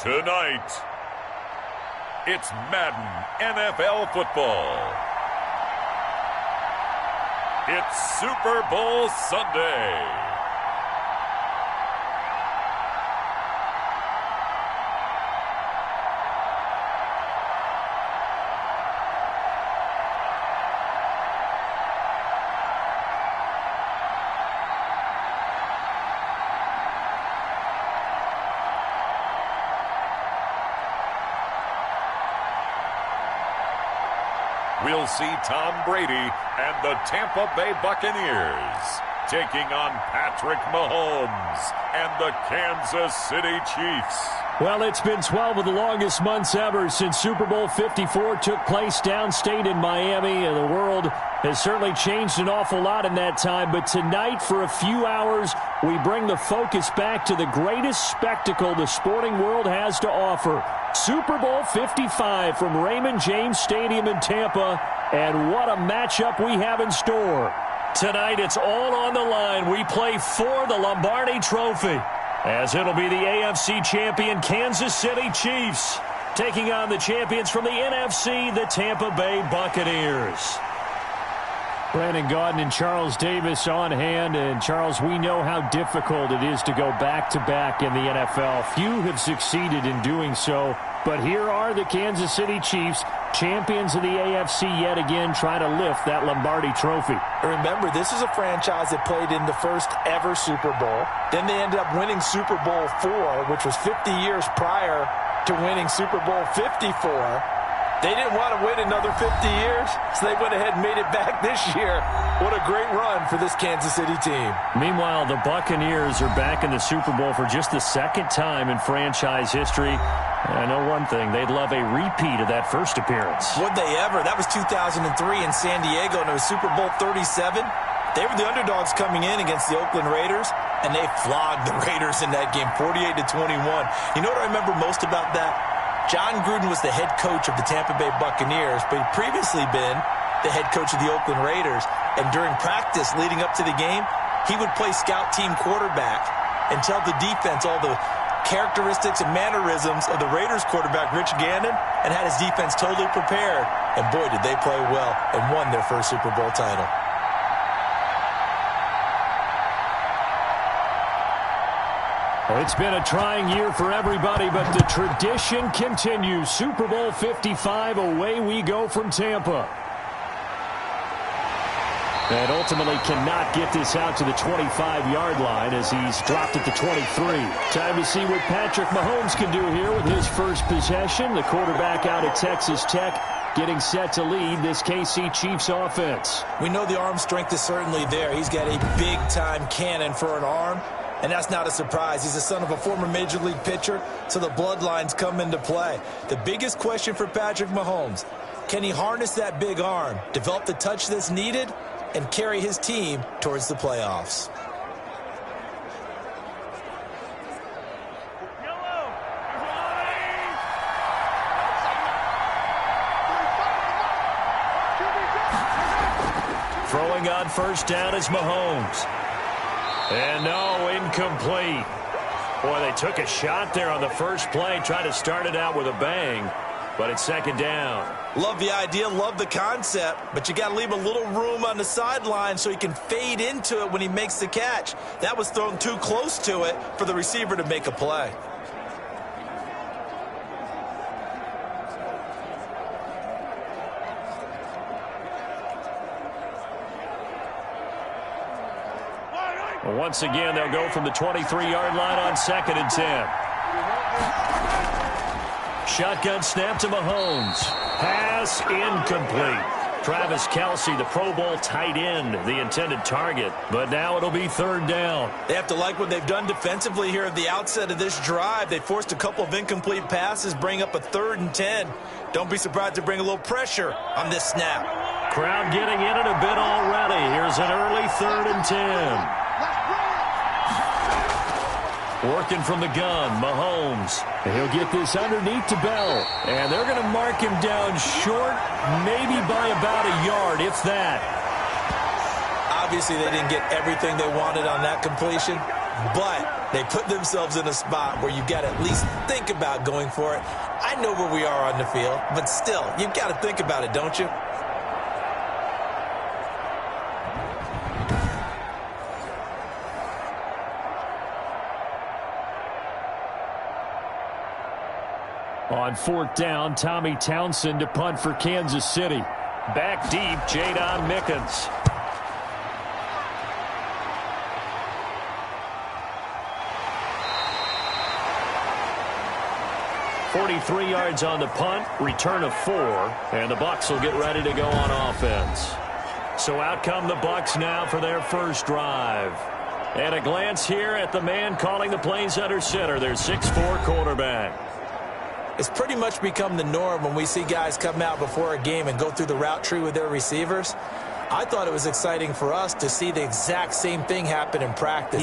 Tonight, it's Madden NFL football. It's Super Bowl Sunday. We'll see Tom Brady and the Tampa Bay Buccaneers taking on Patrick Mahomes and the Kansas City Chiefs. Well, it's been 12 of the longest months ever since Super Bowl 54 took place downstate in Miami, and the world has certainly changed an awful lot in that time. But tonight, for a few hours, we bring the focus back to the greatest spectacle the sporting world has to offer. Super Bowl 55 from Raymond James Stadium in Tampa, and what a matchup we have in store. Tonight, it's all on the line. We play for the Lombardi Trophy, as it'll be the AFC champion Kansas City Chiefs taking on the champions from the NFC, the Tampa Bay Buccaneers. Brandon Gaudin and Charles Davis on hand. And, Charles, we know how difficult it is to go back-to-back in the NFL. Few have succeeded in doing so. But here are the Kansas City Chiefs, champions of the AFC yet again, trying to lift that Lombardi Trophy. Remember, this is a franchise that played in the first ever Super Bowl. Then they ended up winning Super Bowl IV, which was 50 years prior to winning Super Bowl 54. They didn't want to wait another 50 years, so they went ahead and made it back this year. What a great run for this Kansas City team. Meanwhile, the Buccaneers are back in the Super Bowl for just the second time in franchise history. I know one thing, they'd love a repeat of that first appearance. Would they ever? That was 2003 in San Diego, and it was Super Bowl 37. They were the underdogs coming in against the Oakland Raiders, and they flogged the Raiders in that game, 48-21. You know what I remember most about that? John Gruden was the head coach of the Tampa Bay Buccaneers, but he'd previously been the head coach of the Oakland Raiders. And during practice leading up to the game, he would play scout team quarterback and tell the defense all the characteristics and mannerisms of the Raiders quarterback, Rich Gannon, and had his defense totally prepared. And boy, did they play well and won their first Super Bowl title. Well, it's been a trying year for everybody, but the tradition continues. Super Bowl 55, away we go from Tampa. And ultimately cannot get this out to the 25-yard line as he's dropped at the 23. Time to see what Patrick Mahomes can do here with his first possession. The quarterback out of Texas Tech getting set to lead this KC Chiefs offense. We know the arm strength is certainly there. He's got a big-time cannon for an arm. And that's not a surprise. He's the son of a former Major League pitcher, so the bloodlines come into play. The biggest question for Patrick Mahomes, can he harness that big arm, develop the touch that's needed, and carry his team towards the playoffs? Throwing on first down is Mahomes. And no, incomplete. Boy, they took a shot there on the first play, trying to start it out with a bang, but it's second down. Love the idea, love the concept, but you got to leave a little room on the sideline so he can fade into it when he makes the catch. That was thrown too close to it for the receiver to make a play. Once again, they'll go from the 23-yard line on 2nd and 10. Shotgun snap to Mahomes. Pass incomplete. Travis Kelce, the Pro Bowl tight end, the intended target. But now it'll be 3rd down. They have to like what they've done defensively here at the outset of this drive. They forced a couple of incomplete passes, bring up a 3rd and 10. Don't be surprised to bring a little pressure on this snap. Crowd getting in it a bit already. Here's an early 3rd and 10. Working from the gun, Mahomes. He'll get this underneath to Bell. And they're going to mark him down short, maybe by about a yard, if that. Obviously, they didn't get everything they wanted on that completion, but they put themselves in a spot where you've got to at least think about going for it. I know where we are on the field, but still, you've got to think about it, don't you? On fourth down, Tommy Townsend to punt for Kansas City. Back deep, Jadon Mickens. 43 yards on the punt, return of 4, and the Bucs will get ready to go on offense. So out come the Bucs now for their first drive. And a glance here at the man calling the plays under center, their 6'4" quarterback. It's pretty much become the norm when we see guys come out before a game and go through the route tree with their receivers. I thought it was exciting for us to see the exact same thing happen in practice.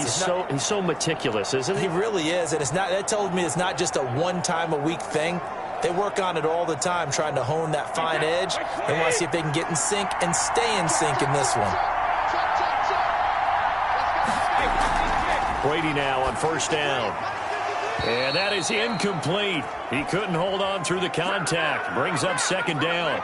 He's so meticulous, isn't he? He really is, and that told me it's not just a one-time-a-week thing. They work on it all the time, trying to hone that fine edge. They want to see if they can get in sync and stay in sync in this one. Brady now on first down. And that is incomplete. He couldn't hold on through the contact. Brings up second down.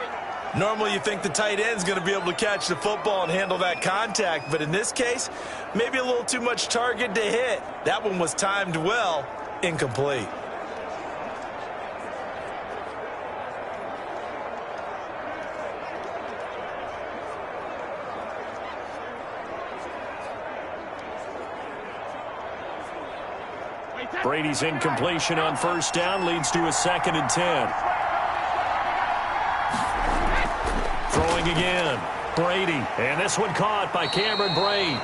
Normally you think the tight end's going to be able to catch the football and handle that contact, but in this case, maybe a little too much target to hit. That one was timed well, incomplete. Brady's incompletion on first down leads to a 2nd and 10. Throwing again, Brady, and this one caught by Cameron Brate.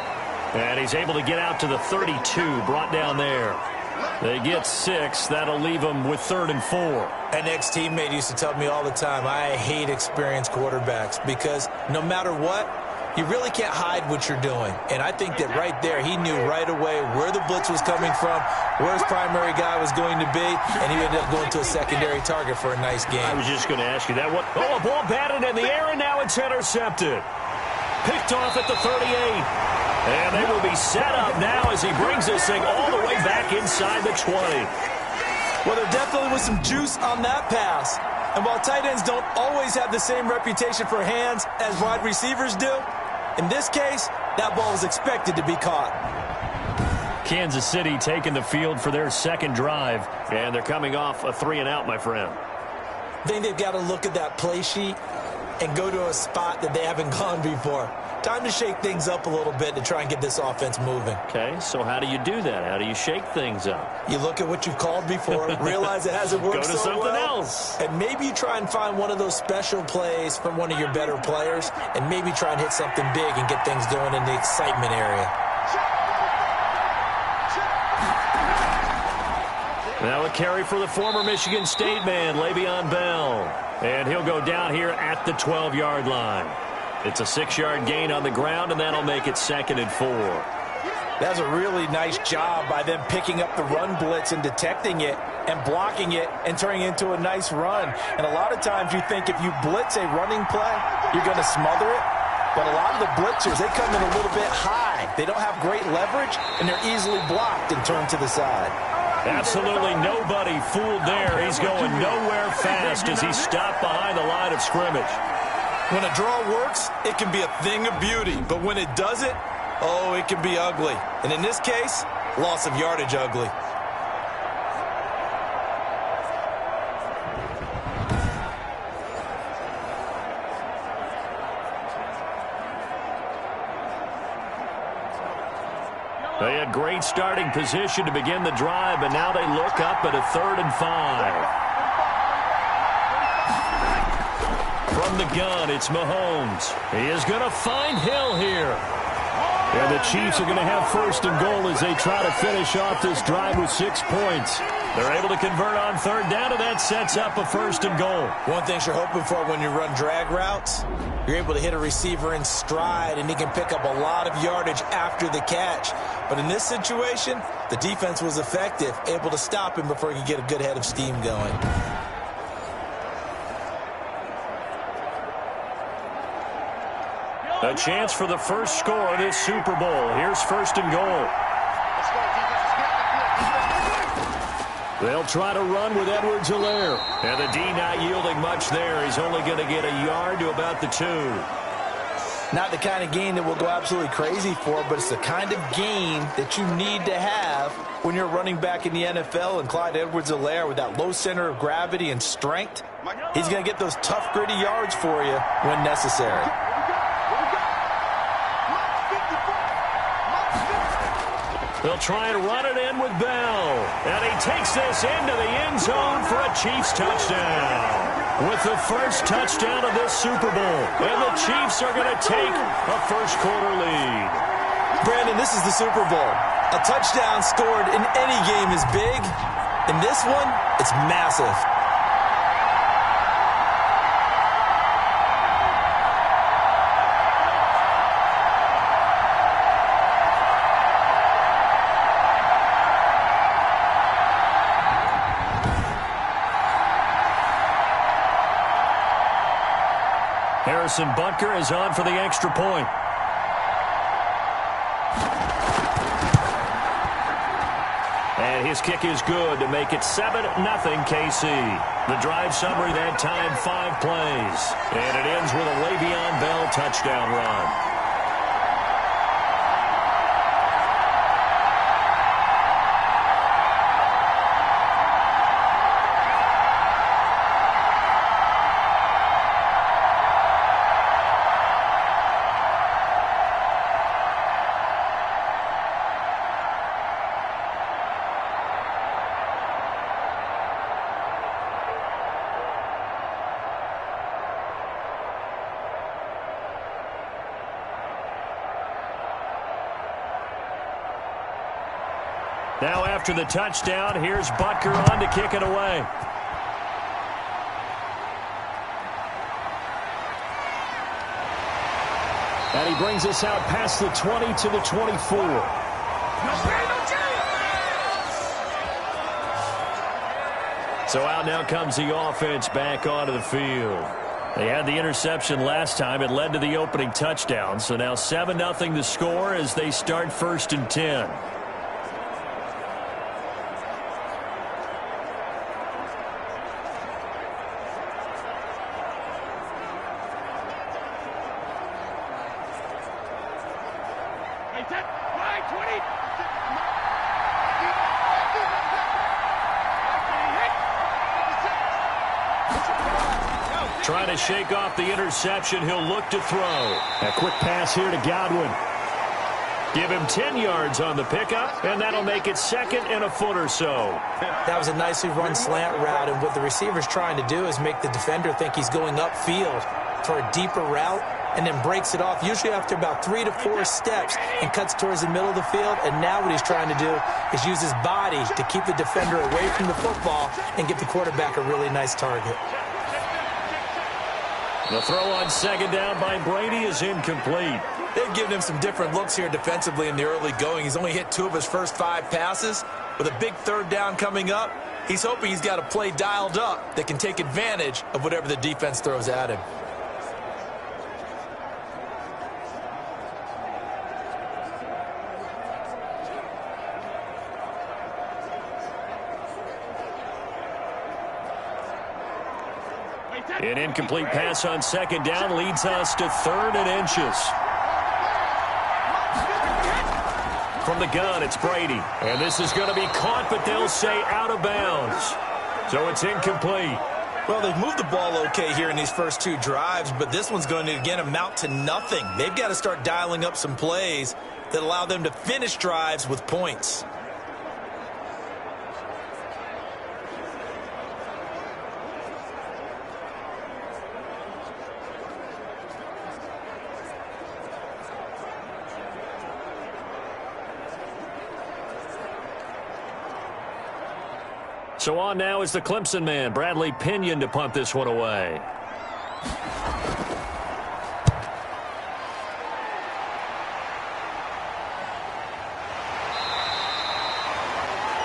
And he's able to get out to the 32, brought down there. They get 6. That'll leave them with 3rd and 4. An ex-teammate used to tell me all the time, I hate experienced quarterbacks because no matter what, you really can't hide what you're doing. And I think that right there, he knew right away where the blitz was coming from, where his primary guy was going to be, and he ended up going to a secondary target for a nice game. I was just going to ask you that. A ball batted in the air, and now it's intercepted. Picked off at the 38. And they will be set up now as he brings this thing all the way back inside the 20. Well, there definitely was some juice on that pass. And while tight ends don't always have the same reputation for hands as wide receivers do, in this case, that ball was expected to be caught. Kansas City taking the field for their second drive, and they're coming off a 3-and-out, my friend. I think they've got to look at that play sheet and go to a spot that they haven't gone before. Time to shake things up a little bit to try and get this offense moving. Okay, so how do you do that? How do you shake things up? You look at what you've called before, realize it hasn't worked so well. Go to something else. And maybe you try and find one of those special plays from one of your better players, and maybe try and hit something big and get things going in the excitement area. Now a carry for the former Michigan State man, Le'Veon Bell. And he'll go down here at the 12-yard line. It's a 6-yard gain on the ground, and that'll make it 2nd and 4. That's a really nice job by them picking up the run blitz and detecting it and blocking it and turning it into a nice run. And a lot of times you think if you blitz a running play, you're going to smother it. But a lot of the blitzers, they come in a little bit high. They don't have great leverage, and they're easily blocked and turned to the side. Absolutely nobody fooled there. He's going nowhere fast as he's stopped behind the line of scrimmage. When a draw works, it can be a thing of beauty. But when it doesn't, oh, it can be ugly. And in this case, loss of yardage ugly. They had great starting position to begin the drive, but now they look up at a 3rd and 5. From the gun, it's Mahomes. He is going to find Hill here. And the Chiefs are going to have 1st and goal as they try to finish off this drive with 6 points. They're able to convert on 3rd down, and that sets up a 1st and goal. One thing you're hoping for when you run drag routes, you're able to hit a receiver in stride, and he can pick up a lot of yardage after the catch. But in this situation, the defense was effective, able to stop him before he could get a good head of steam going. A chance for the first score of this Super Bowl. Here's 1st and goal. They'll try to run with Edwards-Helaire. And the D not yielding much there. He's only going to get a yard to about the 2. Not the kind of game that we'll go absolutely crazy for, but it's the kind of game that you need to have when you're running back in the NFL. And Clyde Edwards-Helaire, with that low center of gravity and strength, he's going to get those tough, gritty yards for you when necessary. They'll try and run it in with Bell. And he takes this into the end zone for a Chiefs touchdown. With the first touchdown of this Super Bowl. And the Chiefs are going to take a first-quarter lead. Brandon, this is the Super Bowl. A touchdown scored in any game is big. In this one, it's massive. Harrison Butker is on for the extra point. And his kick is good to make it 7-0 KC. The drive summary that time, 5 plays. And it ends with a Le'Veon Bell touchdown run. Now after the touchdown, here's Butker on to kick it away. And he brings us out past the 20 to the 24. So out now comes the offense back onto the field. They had the interception last time. It led to the opening touchdown. So now 7-0 the score as they start 1st and 10. Trying to shake off the interception. He'll look to throw. A quick pass here to Godwin. Give him 10 yards on the pickup, and that'll make it 2nd and a foot or so. That was a nicely run slant route, and what the receiver's trying to do is make the defender think he's going upfield for a deeper route, and then breaks it off, usually after about 3 to 4 steps, and cuts towards the middle of the field. And now what he's trying to do is use his body to keep the defender away from the football and give the quarterback a really nice target. The throw on 2nd down by Brady is incomplete. They've given him some different looks here defensively in the early going. He's only hit 2 of his first 5 passes. With a big 3rd down coming up, he's hoping he's got a play dialed up that can take advantage of whatever the defense throws at him. An incomplete pass on 2nd down leads us to 3rd and inches. From the gun, it's Brady. And this is going to be caught, but they'll say out of bounds. So it's incomplete. Well, they've moved the ball okay here in these first 2 drives, but this one's going to, again, amount to nothing. They've got to start dialing up some plays that allow them to finish drives with points. So on now is the Clemson man, Bradley Pinion, to punt this one away.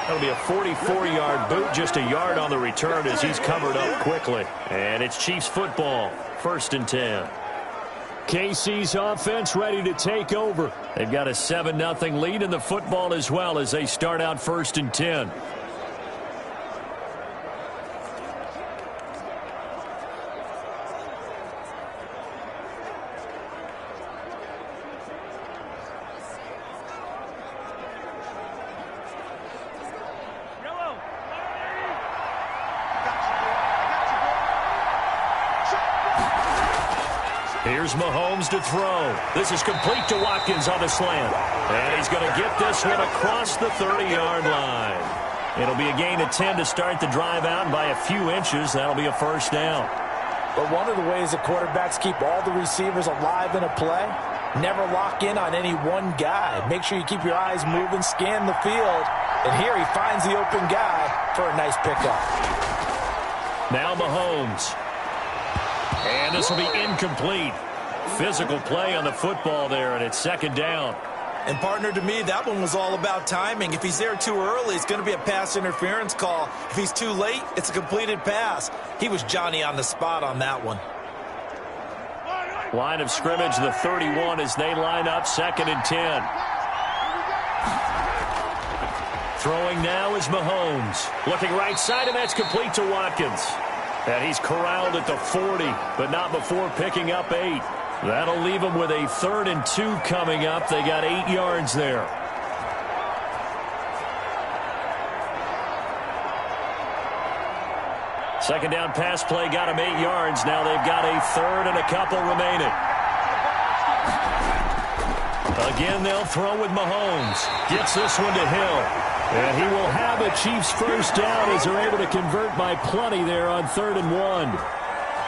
That'll be a 44-yard boot, just a yard on the return as he's covered up quickly. And it's Chiefs football, 1st and 10. KC's offense ready to take over. They've got a 7-0 lead in the football as well as they start out 1st and 10. Here's Mahomes to throw. This is complete to Watkins on the slant. And he's going to get this one across the 30-yard line. It'll be a gain of 10 to start the drive out, and by a few inches, that'll be a first down. But one of the ways that quarterbacks keep all the receivers alive in a play, never lock in on any one guy. Make sure you keep your eyes moving, scan the field. And here he finds the open guy for a nice pickup. Now Mahomes. And this will be incomplete. Physical play on the football there, and it's second down. And, partner, to me, that one was all about timing. If he's there too early, it's going to be a pass interference call. If he's too late, it's a completed pass. He was Johnny on the spot on that one. Line of scrimmage, the 31 as they line up, 2nd and 10. Throwing now is Mahomes. Looking right side, and that's complete to Watkins. And he's corralled at the 40, but not before picking up 8. That'll leave him with a 3rd and 2 coming up. They got 8 yards there. Second down pass play got him 8 yards. Now they've got a 3rd and a couple remaining. Again, they'll throw with Mahomes. Gets this one to Hill. And he will have a Chiefs first down as they're able to convert by plenty there on 3rd and 1.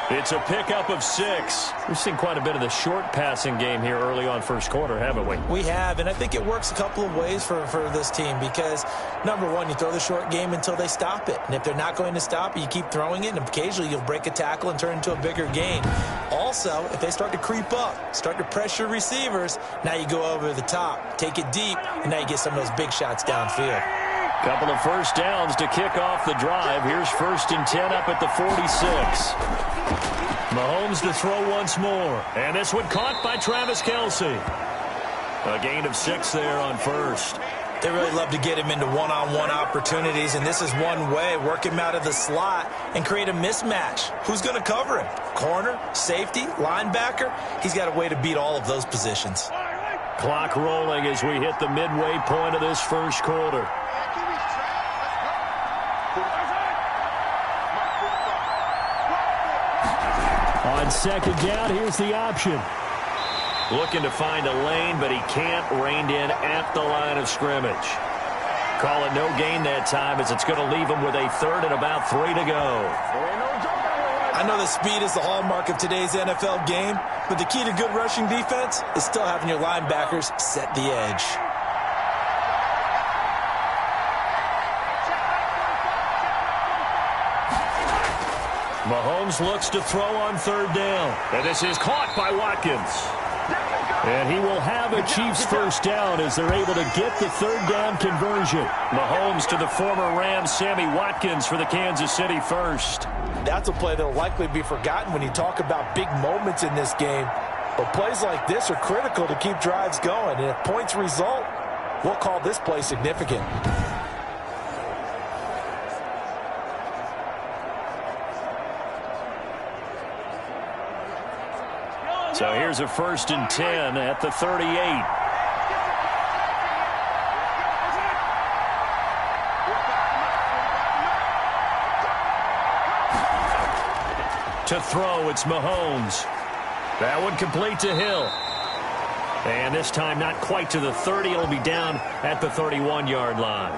It's a pickup of 6. We've seen quite a bit of the short passing game here early on first quarter, haven't we? We have, and I think it works a couple of ways for this team because, number one, you throw the short game until they stop it. And if they're not going to stop it, you keep throwing it, and occasionally you'll break a tackle and turn into a bigger gain. Also, if they start to creep up, start to pressure receivers, now you go over the top, take it deep, and now you get some of those big shots downfield. Couple of first downs to kick off the drive. Here's 1st and 10 up at the 46. Mahomes to throw once more. And this one caught by Travis Kelce. A gain of 6 there on 1st. They really love to get him into one-on-one opportunities, and this is one way. Work him out of the slot and create a mismatch. Who's going to cover him? Corner, safety, linebacker? He's got a way to beat all of those positions. Clock rolling as we hit the midway point of this first quarter. On 2nd down, here's the option. Looking to find a lane, but he can't. Reined in at the line of scrimmage. Call it no gain that time as it's going to leave him with a 3rd and about 3 to go. I know that speed is the hallmark of today's NFL game, but the key to good rushing defense is still having your linebackers set the edge. Mahomes looks to throw on 3rd down. And this is caught by Watkins. And he will have a Chiefs first down as they're able to get the 3rd down conversion. Mahomes to the former Rams, Sammy Watkins for the Kansas City first. That's a play that will likely be forgotten when you talk about big moments in this game. But plays like this are critical to keep drives going. And if points result, we'll call this play significant. So here's a 1st and 10 at the 38. To throw, it's Mahomes. That one complete to Hill. And this time not quite to the 30. It'll be down at the 31-yard line.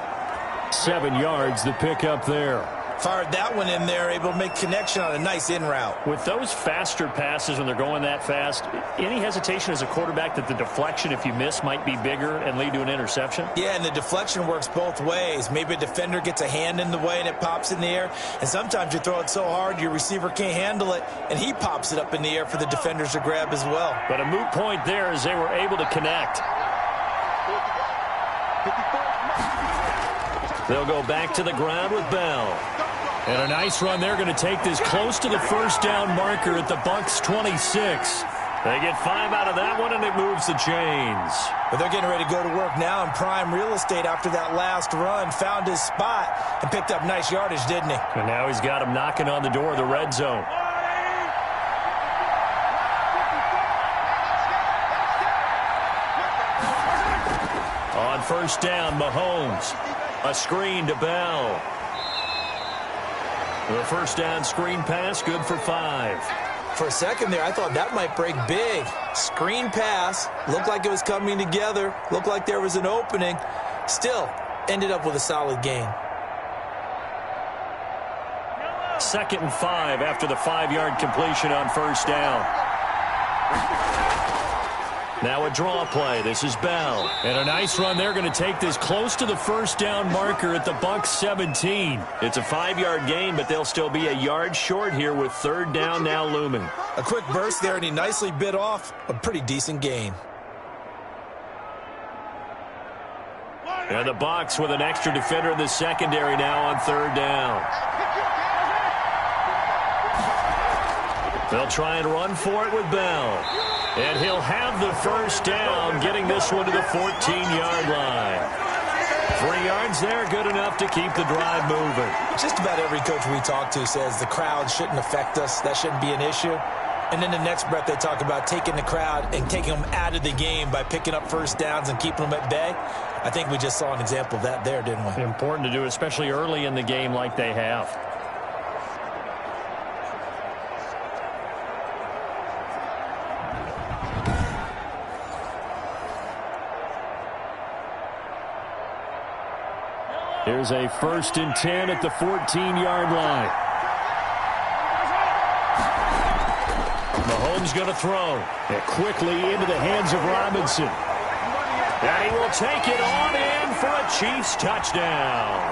7 yards, the pickup there. Fired that one in there, able to make connection on a nice in route. With those faster passes when they're going that fast, any hesitation as a quarterback that the deflection, if you miss, might be bigger and lead to an interception? Yeah, and the deflection works both ways. Maybe a defender gets a hand in the way and it pops in the air. And sometimes you throw it so hard your receiver can't handle it, and he pops it up in the air for the defenders to grab as well. But a moot point there as they were able to connect. They'll go back to the ground with Bell. And a nice run. They're going to take this close to the first down marker at the Bucs 26. They get 5 out of that one, and it moves the chains. But they're getting ready to go to work now in prime real estate after that last run. Found his spot and picked up nice yardage, didn't he? And now he's got him knocking on the door of the red zone. On first down, Mahomes. A screen to Bell. The first down screen pass, good for 5. For a second there, I thought that might break big. Screen pass. Looked like it was coming together. Looked like there was an opening. Still, ended up with a solid gain. 2nd and 5 after the 5-yard completion on first down. Now a draw play. This is Bell. And a nice run. They're going to take this close to the first down marker at the Bucs 17. It's a 5-yard gain, but they'll still be a yard short here with 3rd down now looming. A quick burst there, and he nicely bit off a pretty decent gain. And the Bucs with an extra defender in the secondary now on 3rd down. They'll try and run for it with Bell. And he'll have the first down, getting this one to the 14-yard line. 3 yards there, good enough to keep the drive moving. Just about every coach we talk to says the crowd shouldn't affect us. That shouldn't be an issue. And then the next breath they talk about taking the crowd and taking them out of the game by picking up first downs and keeping them at bay. I think we just saw an example of that there, didn't we? Important to do, especially early in the game like they have. Here's a 1st and 10 at the 14-yard line. Mahomes going to throw. And quickly into the hands of Robinson. And he will take it on in for a Chiefs touchdown.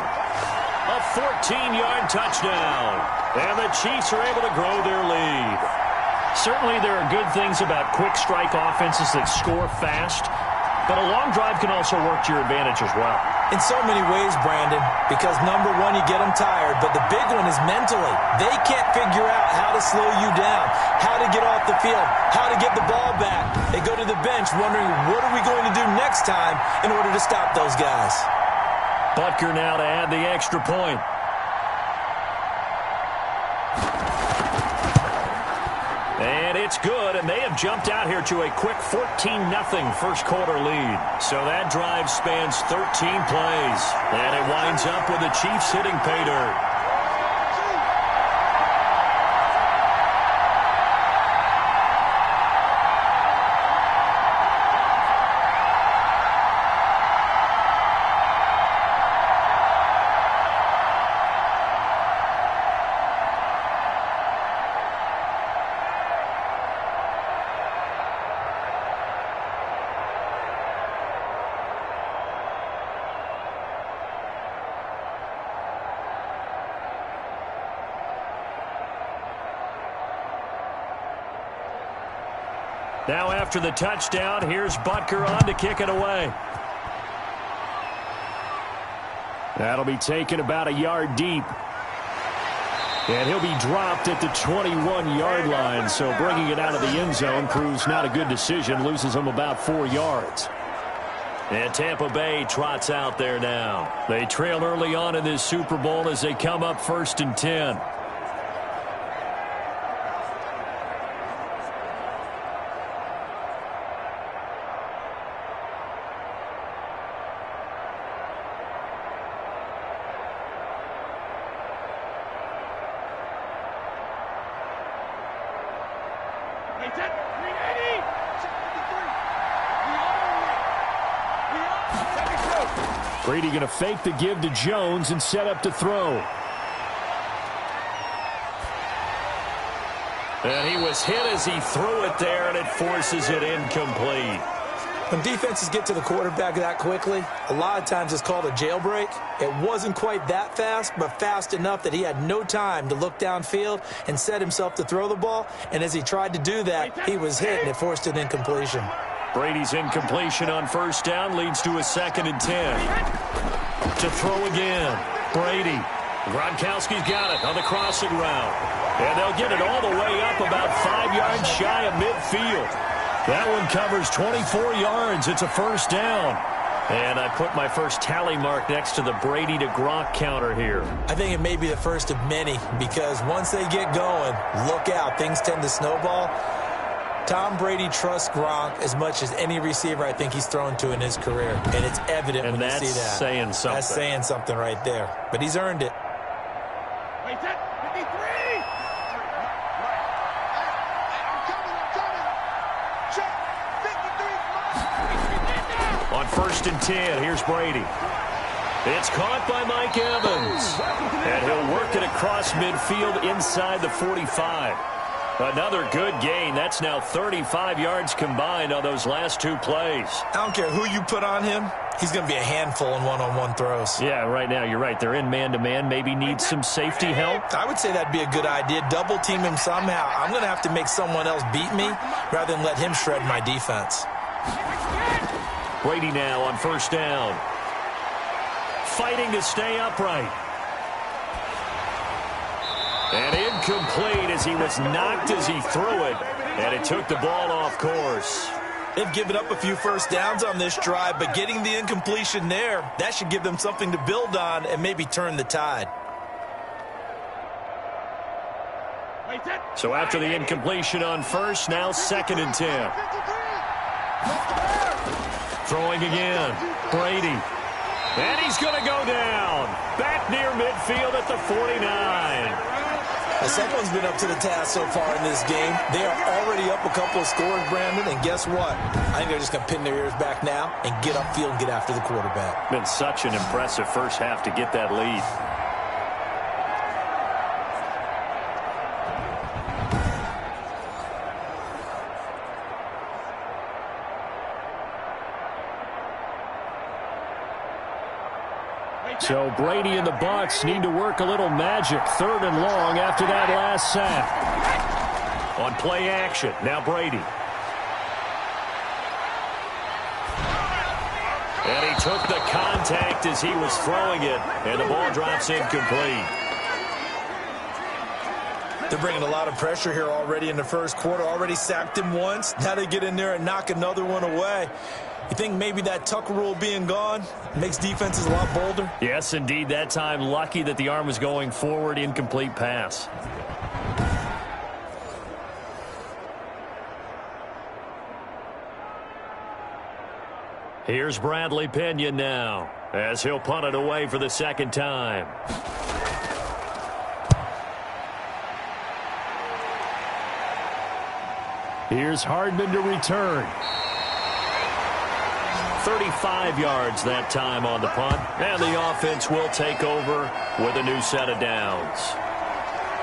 A 14-yard touchdown. And the Chiefs are able to grow their lead. Certainly there are good things about quick strike offenses that score fast. But a long drive can also work to your advantage as well. In so many ways, Brandon, because number one, you get them tired, but the big one is mentally. They can't figure out how to slow you down, how to get off the field, how to get the ball back. They go to the bench wondering, what are we going to do next time in order to stop those guys? Butker now to add the extra point. And it's good, and they have jumped out here to a quick 14-0 first quarter lead. So that drive spans 13 plays, and it winds up with the Chiefs hitting pay dirt. Now after the touchdown, here's Butker on to kick it away. That'll be taken about a yard deep. And he'll be dropped at the 21-yard line, so bringing it out of the end zone proves not a good decision, loses him about 4 yards. And Tampa Bay trots out there now. They trail early on in this Super Bowl as they come up 1st and 10. Brady going to fake the give to Jones and set up to throw. And he was hit as he threw it there, and it forces it incomplete. When defenses get to the quarterback that quickly, a lot of times it's called a jailbreak. It wasn't quite that fast, but fast enough that he had no time to look downfield and set himself to throw the ball. And as he tried to do that, he was hit, and it forced an incompletion. Brady's incompletion on first down leads to a 2nd and 10. To throw again. Brady. Gronkowski's got it on the crossing route. And they'll get it all the way up about 5 yards shy of midfield. That one covers 24 yards. It's a first down. And I put my first tally mark next to the Brady to Gronk counter here. I think it may be the first of many because once they get going, look out. Things tend to snowball. Tom Brady trusts Gronk as much as any receiver I think he's thrown to in his career. And it's evident when you see that. And that's saying something. That's saying something right there. But he's earned it. first and 10. Here's Brady. It's caught by Mike Evans. And he'll work it across midfield inside the 45. Another good gain. That's now 35 yards combined on those last two plays. I don't care who you put on him. He's going to be a handful in one-on-one throws. Yeah, right now you're right. They're in man-to-man. Maybe need some safety help. I would say that'd be a good idea. Double team him somehow. I'm going to have to make someone else beat me rather than let him shred my defense. Brady now on first down. Fighting to stay upright. And incomplete as he was knocked as he threw it. And it took the ball off course. They've given up a few first downs on this drive, but getting the incompletion there, that should give them something to build on and maybe turn the tide. So after the incompletion on first, now second and 10. Throwing again. Brady. And he's going to go down. Back near midfield at the 49. The second one's been up to the task so far in this game. They are already up a couple of scores, Brandon, and guess what? I think they're just going to pin their ears back now and get upfield and get after the quarterback. Been such an impressive first half to get that lead. So Brady and the Bucs need to work a little magic. Third and long after that last sack. On play action, now Brady. And he took the contact as he was throwing it, and the ball drops incomplete. They're bringing a lot of pressure here already in the first quarter. Already sacked him once. Now they get in there and knock another one away. You think maybe that Tucker rule being gone makes defenses a lot bolder? Yes, indeed. That time, lucky that the arm was going forward. Incomplete pass. Here's Bradley Pinion now, as he'll punt it away for the second time. Here's Hardman to return. 35 yards that time on the punt. And the offense will take over with a new set of downs.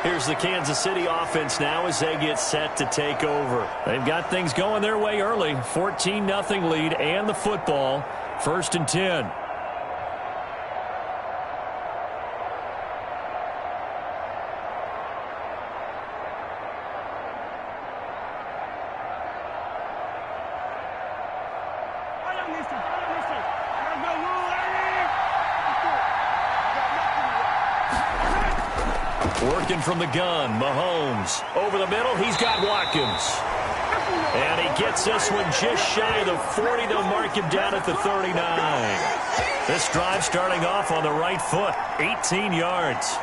Here's the Kansas City offense now as they get set to take over. They've got things going their way early. 14-0 lead and the football. First and 10. Working from the gun, Mahomes. Over the middle, he's got Watkins. And he gets this one just shy of the 40. They'll mark him down at the 39. This drive starting off on the right foot, 18 yards.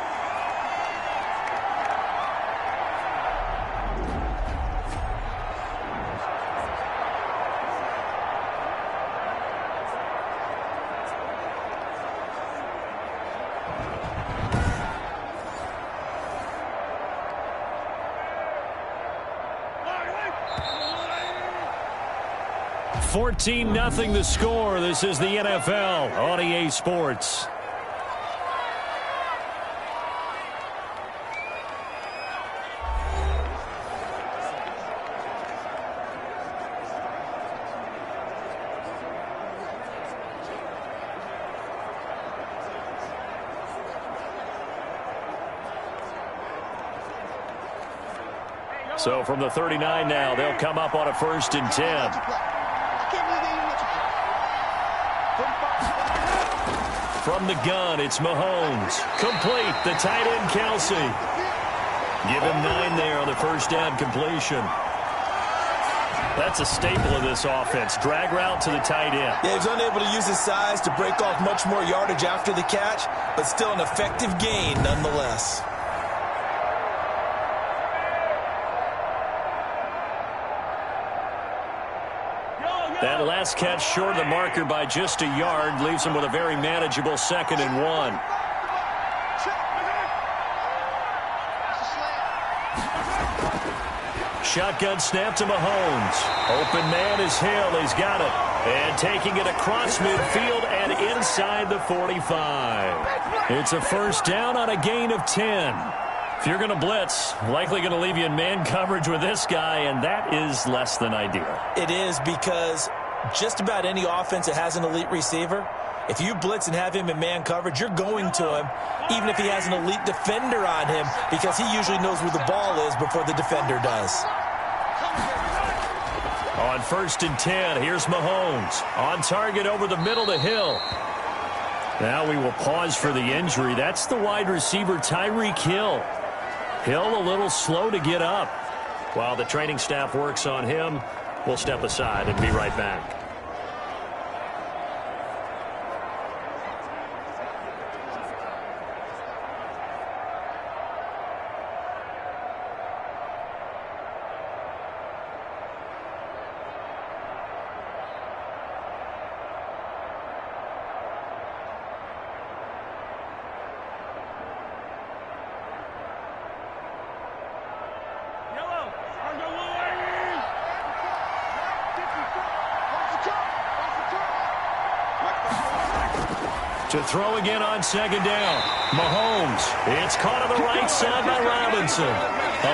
$14-0 the score. This is the NFL on EA Sports. So from the 39 now, they'll come up on a first and 10. From the gun, it's Mahomes. Complete, the tight end, Kelsey. Give him 9 there on the first down completion. That's a staple of this offense. Drag route to the tight end. Yeah, he's unable to use his size to break off much more yardage after the catch, but still an effective gain nonetheless. That last catch short of the marker by just a yard leaves him with a very manageable second and 1. shotgun snap to Mahomes. Open man is Hill. He's got it. And taking it across midfield and inside the 45. It's a first down on a gain of 10. If you're going to blitz, likely going to leave you in man coverage with this guy, and that is less than ideal. It is, because just about any offense that has an elite receiver, if you blitz and have him in man coverage, you're going to him, even if he has an elite defender on him, because he usually knows where the ball is before the defender does. On 1st and 10, here's Mahomes. On target over the middle to Hill. Now we will pause for the injury. That's the wide receiver, Tyreek Hill. Hill a little slow to get up. While the training staff works on him, we'll step aside and be right back. To throw again on 2nd down. Mahomes. It's caught on the right side by Robinson.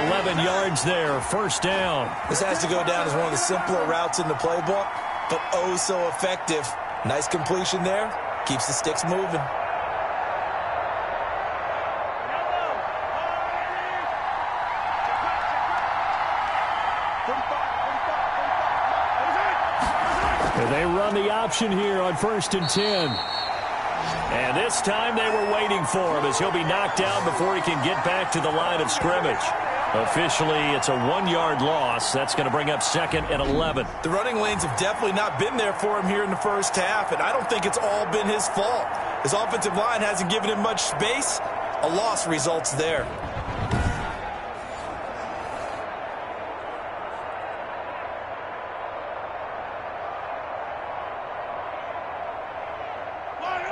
11 yards there. 1st down. This has to go down as one of the simpler routes in the playbook, but oh so effective. Nice completion there. Keeps the sticks moving. They run the option here on 1st and 10. And this time they were waiting for him as he'll be knocked down before he can get back to the line of scrimmage. Officially, it's a 1-yard loss. That's going to bring up 2nd and 11. The running lanes have definitely not been there for him here in the first half, and I don't think it's all been his fault. His offensive line hasn't given him much space. A loss results there.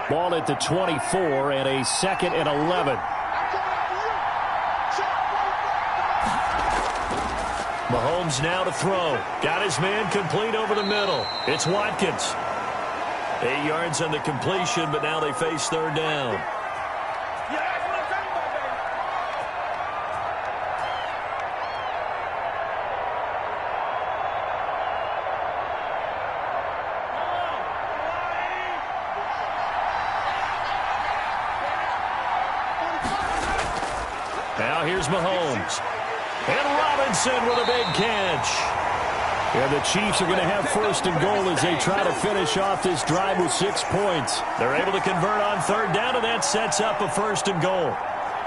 Ball at the 24 and a 2nd and 11. Mahomes now to throw. Got his man complete over the middle. It's Watkins. 8 yards on the completion, but now they face 3rd down. Now here's Mahomes. And Robinson with a big catch. And the Chiefs are going to have 1st and goal as they try to finish off this drive with 6 points. They're able to convert on 3rd down, and that sets up a 1st and goal.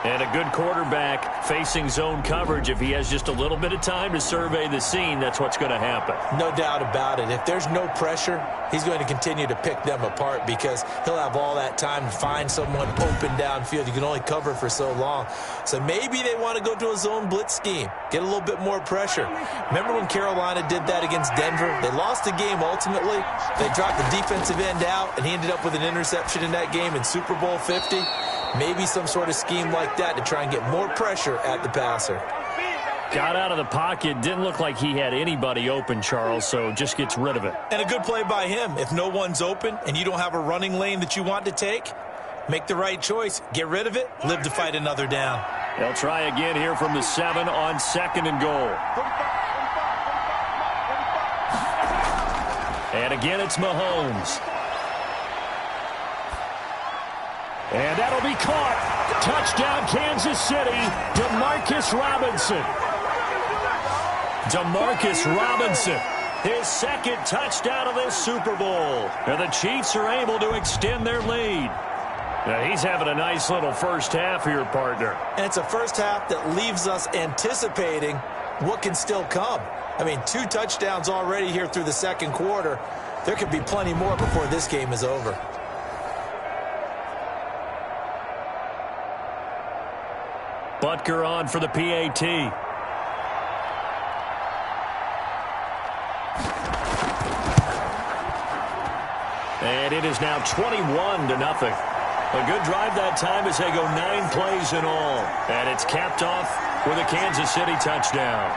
And a good quarterback facing zone coverage. If he has just a little bit of time to survey the scene, that's what's going to happen. No doubt about it. If there's no pressure, he's going to continue to pick them apart because he'll have all that time to find someone open downfield. You can only cover for so long. So maybe they want to go to a zone blitz scheme, get a little bit more pressure. Remember when Carolina did that against Denver? They lost the game ultimately. They dropped the defensive end out, and he ended up with an interception in that game in Super Bowl 50. Maybe some sort of scheme like that to try and get more pressure at the passer. Got out of the pocket. Didn't look like he had anybody open, Charles, so just gets rid of it. And a good play by him. If no one's open and you don't have a running lane that you want to take, make the right choice. Get rid of it. Live to fight another down. They'll try again here from the 7 on 2nd and goal. And again, it's Mahomes. And that'll be caught. Touchdown, Kansas City. DeMarcus Robinson. DeMarcus Robinson. His 2nd touchdown of this Super Bowl. And the Chiefs are able to extend their lead. Now, he's having a nice little first half here, partner. And it's a first half that leaves us anticipating what can still come. I mean, 2 touchdowns already here through the 2nd quarter. There could be plenty more before this game is over. Butker on for the PAT. And it is now 21-0. A good drive that time as they go 9 plays in all. And it's capped off with a Kansas City touchdown.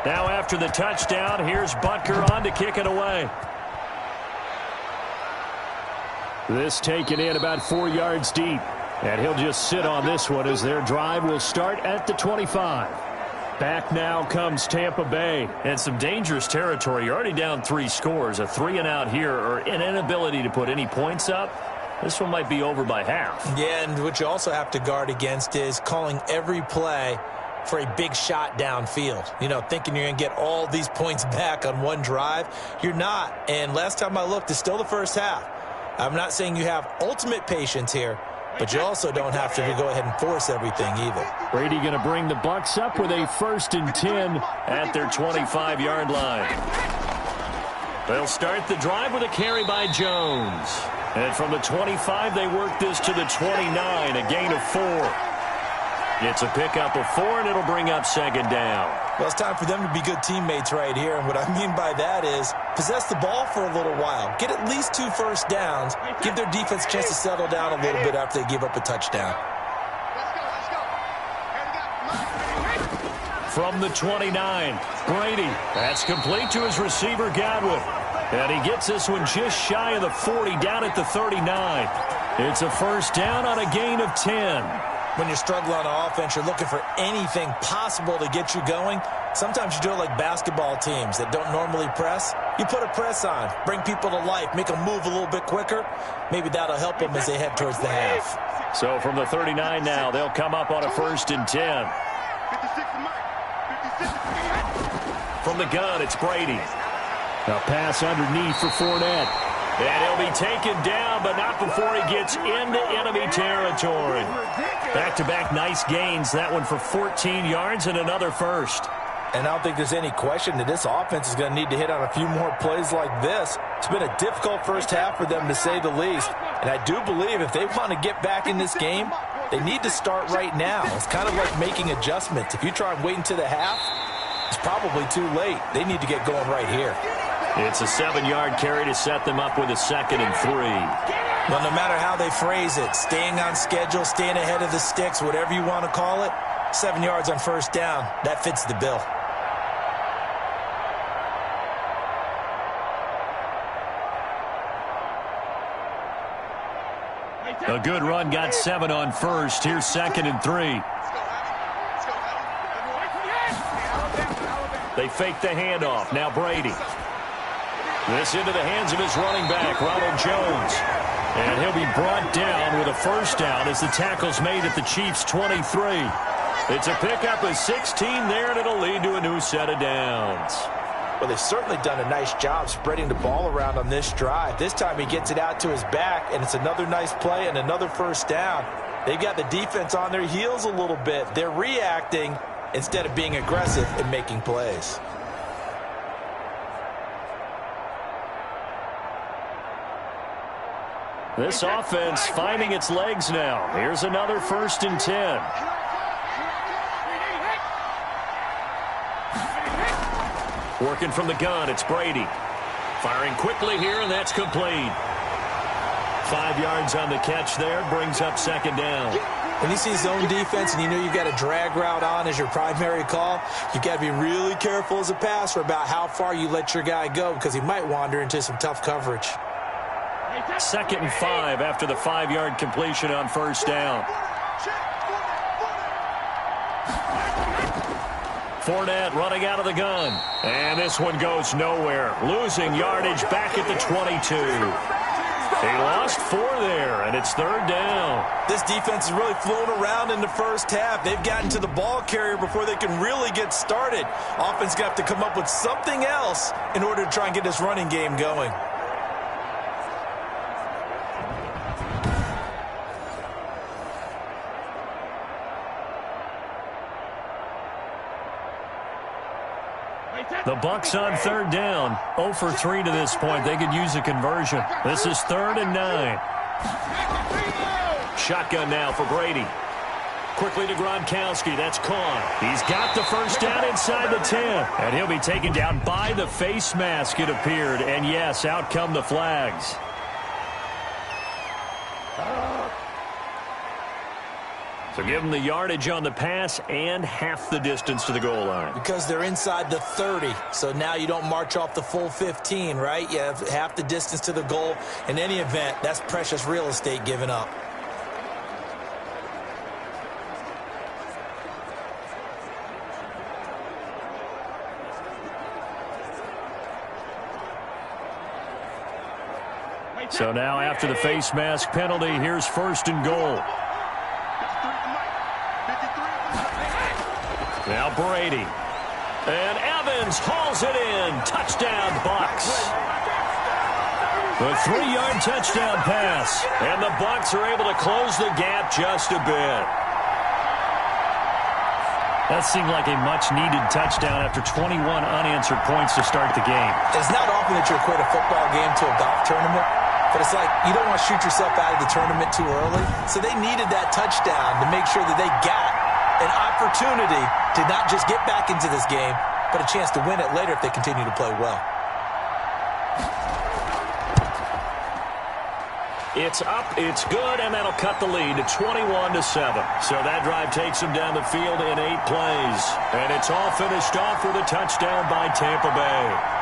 Now after the touchdown, here's Butker on to kick it away. This taken in about 4 yards deep. And he'll just sit on this one as their drive will start at the 25. Back now comes Tampa Bay. And some dangerous territory. You're already down 3 scores. A 3-and-out here or an inability to put any points up. This one might be over by half. Yeah, and what you also have to guard against is calling every play for a big shot downfield. You know, thinking you're going to get all these points back on one drive. You're not. And last time I looked, it's still the first half. I'm not saying you have ultimate patience here, but you also don't have to go ahead and force everything either. Brady going to bring the Bucs up with a 1st and 10 at their 25-yard line. They'll start the drive with a carry by Jones. And from the 25, they work this to the 29, a gain of 4. It's a pickup of 4, and it'll bring up 2nd down. Well, it's time for them to be good teammates right here. And what I mean by that is possess the ball for a little while. Get at least 2 first downs. Give their defense a chance to settle down a little bit after they give up a touchdown. From the 29, Brady. That's complete to his receiver, Godwin. And he gets this one just shy of the 40, down at the 39. It's a 1st down on a gain of 10. When you're struggling on offense, you're looking for anything possible to get you going. Sometimes you do it like basketball teams that don't normally press. You put a press on, bring people to life, make them move a little bit quicker. Maybe that'll help them as they head towards the half. So from the 39 now, they'll come up on a 1st and 10. From the gun, it's Brady. A pass underneath for Fournette. And he'll be taken down, but not before he gets into enemy territory. Back-to-back nice gains. That one for 14 yards and another 1st. And I don't think there's any question that this offense is going to need to hit on a few more plays like this. It's been a difficult first half for them, to say the least. And I do believe if they want to get back in this game, they need to start right now. It's kind of like making adjustments. If you try and wait until the half, it's probably too late. They need to get going right here. It's a 7-yard carry to set them up with a 2nd and 3. Well, no matter how they phrase it, staying on schedule, staying ahead of the sticks, whatever you want to call it, 7 yards on 1st down, that fits the bill. A good run got 7 on 1st. Here's 2nd and 3. They fake the handoff. Now Brady. This into the hands of his running back, Ronald Jones. And he'll be brought down with a 1st down as the tackle's made at the Chiefs' 23. It's a pickup of 16 there, and it'll lead to a new set of downs. Well, they've certainly done a nice job spreading the ball around on this drive. This time he gets it out to his back, and it's another nice play and another 1st down. They've got the defense on their heels a little bit. They're reacting instead of being aggressive and making plays. This offense finding its legs now. Here's another 1st and 10. Working from the gun, it's Brady. Firing quickly here, and that's complete. 5 yards on the catch there, brings up 2nd down. When you see zone defense and you know you've got a drag route on as your primary call, you've got to be really careful as a passer about how far you let your guy go because he might wander into some tough coverage. 2nd and 5 after the 5-yard completion on 1st down. Fournette running out of the gun. And this one goes nowhere. Losing yardage back at the 22. He lost 4 there, and it's 3rd down. This defense is really flown around in the first half. They've gotten to the ball carrier before they can really get started. Offense got to come up with something else in order to try and get this running game going. The Bucs on 3rd down. 0 for 3 to this point. They could use a conversion. This is 3rd and 9. Shotgun now for Brady. Quickly to Gronkowski. That's caught. He's got the 1st down inside the 10. And he'll be taken down by the face mask, it appeared. And yes, out come the flags. So give them the yardage on the pass and half the distance to the goal line. Because they're inside the 30, so now you don't march off the full 15, right? You have half the distance to the goal. In any event, that's precious real estate given up. So now after the face mask penalty, here's first and goal. Now Brady. And Evans hauls it in. Touchdown, Bucs. The 3-yard touchdown pass. And the Bucs are able to close the gap just a bit. That seemed like a much-needed touchdown after 21 unanswered points to start the game. It's not often that you equate a football game to a golf tournament, but it's like you don't want to shoot yourself out of the tournament too early. So they needed that touchdown to make sure that they got an opportunity to not just get back into this game, but a chance to win it later if they continue to play well. It's up, it's good, and that'll cut the lead to 21-7. So that drive takes them down the field in 8 plays. And it's all finished off with a touchdown by Tampa Bay.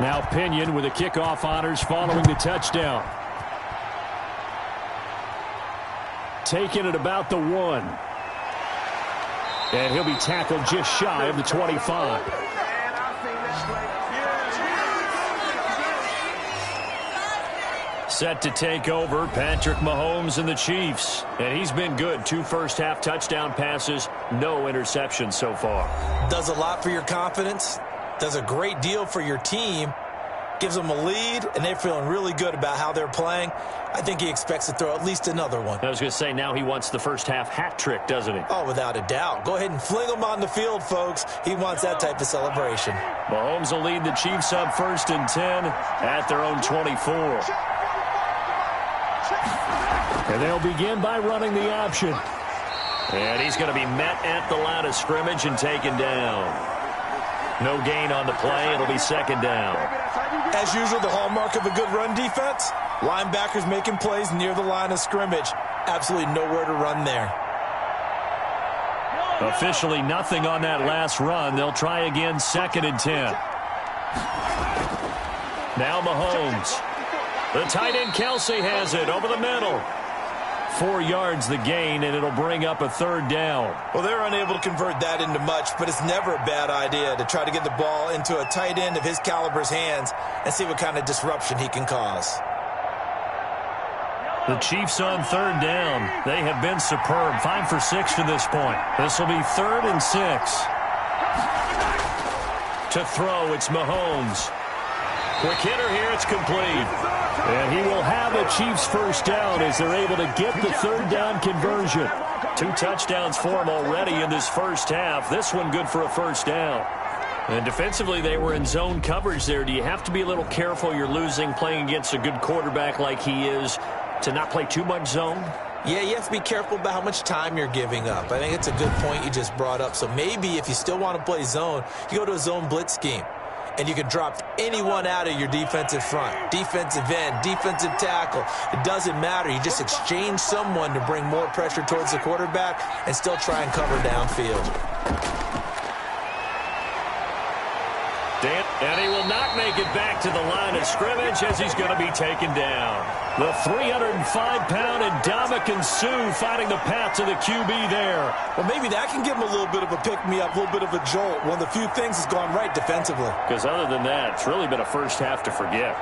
Now Pinion with the kickoff honors following the touchdown. Taking it about the 1. And he'll be tackled just shy of the 25. Set to take over, Patrick Mahomes and the Chiefs. And he's been good. 2 first-half touchdown passes, no interceptions so far. Does a lot for your confidence. Does a great deal for your team, gives them a lead, and they're feeling really good about how they're playing. I think he expects to throw at least another one. I was going to say, now he wants the first-half hat trick, doesn't he? Oh, without a doubt. Go ahead and fling him on the field, folks. He wants that type of celebration. Mahomes will lead the Chiefs up 1st and 10 at their own 24. And they'll begin by running the option. And he's going to be met at the line of scrimmage and taken down. No gain on the play. It'll be 2nd down. As usual, the hallmark of a good run defense, linebackers making plays near the line of scrimmage. Absolutely nowhere to run there. Officially nothing on that last run. They'll try again 2nd and 10. Now Mahomes. The tight end Kelsey has it over the middle. 4 yards the gain, and it'll bring up a 3rd down. Well, they're unable to convert that into much, but it's never a bad idea to try to get the ball into a tight end of his caliber's hands and see what kind of disruption he can cause. The Chiefs on 3rd down. They have been superb. 5 for 6 to this point. This will be 3rd and 6. To throw, it's Mahomes. Quick hitter here, it's complete. And he will have a Chiefs first down as they're able to get the 3rd down conversion. 2 touchdowns for him already in this first half. This one good for a first down. And defensively, they were in zone coverage there. Do you have to be a little careful? You're losing playing against a good quarterback like he is to not play too much zone? Yeah, you have to be careful about how much time you're giving up. I think it's a good point you just brought up. So maybe if you still want to play zone, you go to a zone blitz scheme. And you can drop anyone out of your defensive front. Defensive end, defensive tackle. It doesn't matter. You just exchange someone to bring more pressure towards the quarterback and still try and cover downfield. And he will not make it back to the line of scrimmage as he's going to be taken down. The 305-pound Ndamukong Suh fighting the path to the QB there. Well, maybe that can give him a little bit of a pick-me-up, a little bit of a jolt. One of the few things that's gone right defensively. Because other than that, it's really been a first half to forget.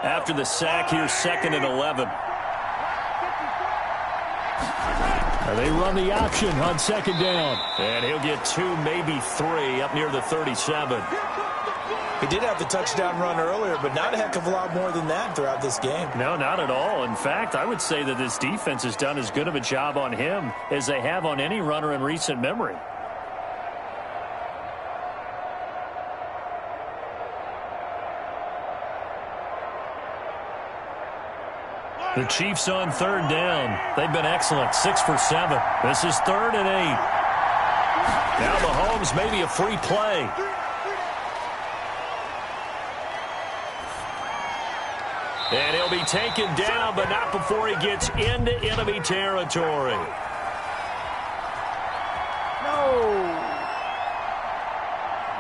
After the sack, here's 2nd and 11. They run the option on 2nd down. And he'll get 2, maybe 3 up near the 37. He did have the touchdown run earlier, but not a heck of a lot more than that throughout this game. No, not at all. In fact, I would say that this defense has done as good of a job on him as they have on any runner in recent memory. The Chiefs on 3rd down. They've been excellent. 6 for 7. This is 3rd and 8. Now Mahomes, maybe a free play. And he'll be taken down, but not before he gets into enemy territory.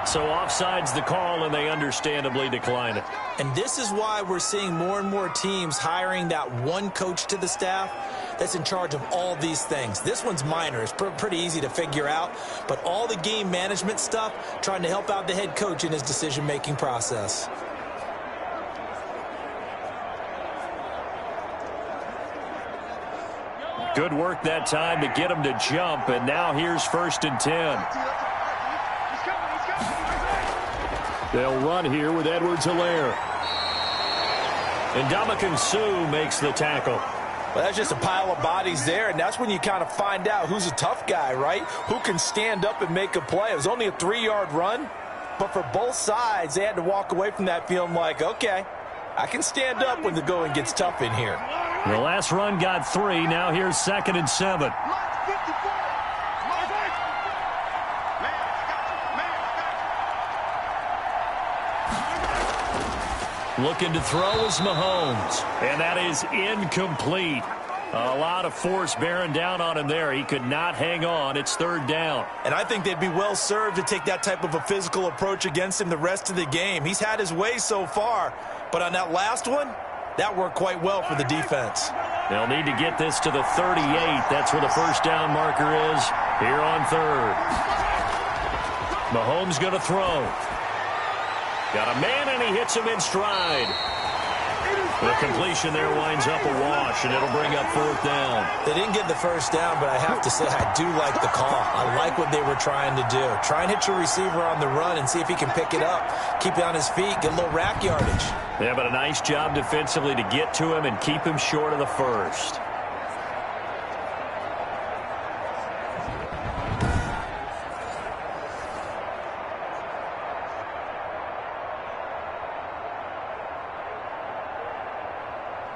So offside's the call, and they understandably decline it. And this is why we're seeing more and more teams hiring that one coach to the staff that's in charge of all these things. This one's minor. It's pretty easy to figure out. But all the game management stuff, trying to help out the head coach in his decision-making process. Good work that time to get him to jump, and now here's 1st and 10. They'll run here with Edwards-Helaire. And Ndamukong Suh makes the tackle. Well, that's just a pile of bodies there, and that's when you kind of find out who's a tough guy, right? Who can stand up and make a play. It was only a 3-yard run, but for both sides, they had to walk away from that feeling like, okay, I can stand up when the going gets tough in here. The last run got 3. Now here's 2nd and 7. Looking to throw is Mahomes. And that is incomplete. A lot of force bearing down on him there. He could not hang on. It's 3rd down. And I think they'd be well served to take that type of a physical approach against him the rest of the game. He's had his way so far. But on that last one, that worked quite well for the defense. They'll need to get this to the 38. That's where the 1st down marker is here on 3rd. Mahomes going to throw. Got a man, and he hits him in stride. The completion there winds up a wash, and it'll bring up 4th down. They didn't get the 1st down, but I have to say I do like the call. I like what they were trying to do. Try and hit your receiver on the run and see if he can pick it up. Keep it on his feet, get a little rack yardage. Yeah, but a nice job defensively to get to him and keep him short of the 1st.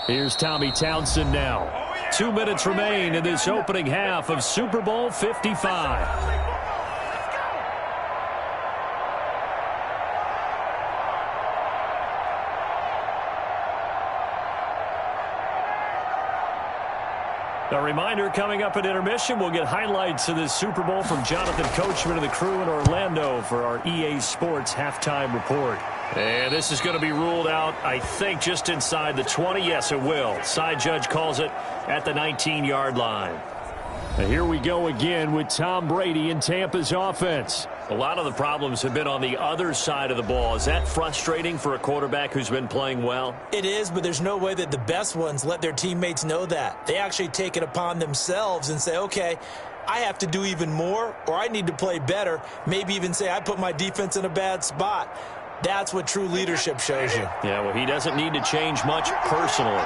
Here's Tommy Townsend now. 2 minutes remain in this opening half of Super Bowl 55. A reminder, coming up at intermission, we'll get highlights of this Super Bowl from Jonathan Coachman and the crew in Orlando for our EA Sports halftime report. And this is going to be ruled out, I think, just inside the 20. Yes, it will. Side judge calls it at the 19-yard line. And here we go again with Tom Brady in Tampa's offense. A lot of the problems have been on the other side of the ball. Is that frustrating for a quarterback who's been playing well? It is, but there's no way that the best ones let their teammates know that. They actually take it upon themselves and say, okay, I have to do even more, or I need to play better. Maybe even say I put my defense in a bad spot. That's what true leadership shows you. Yeah, well, he doesn't need to change much personally.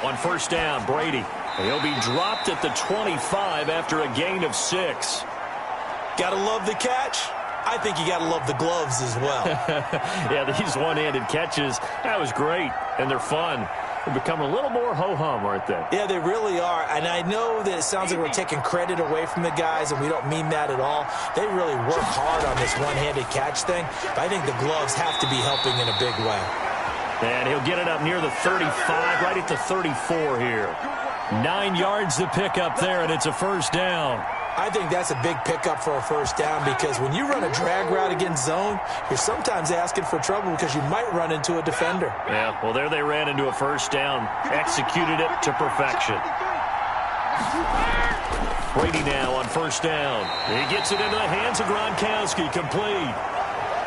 On 1st down, Brady. He'll be dropped at the 25 after a gain of 6. Gotta love the catch. I think you gotta love the gloves as well. Yeah, these one-handed catches, that was great, and they're fun. They've become a little more ho-hum, aren't they? Yeah, they really are. And I know that it sounds like we're taking credit away from the guys, and we don't mean that at all. They really work hard on this one-handed catch thing, but I think the gloves have to be helping in a big way. And he'll get it up near the 35, right at the 34 here. 9 yards to pick up there, and it's a 1st down. I think that's a big pickup for a 1st down because when you run a drag route against zone, you're sometimes asking for trouble because you might run into a defender. Yeah, well, there they ran into a 1st down, executed it to perfection. Brady now on 1st down. He gets it into the hands of Gronkowski, complete.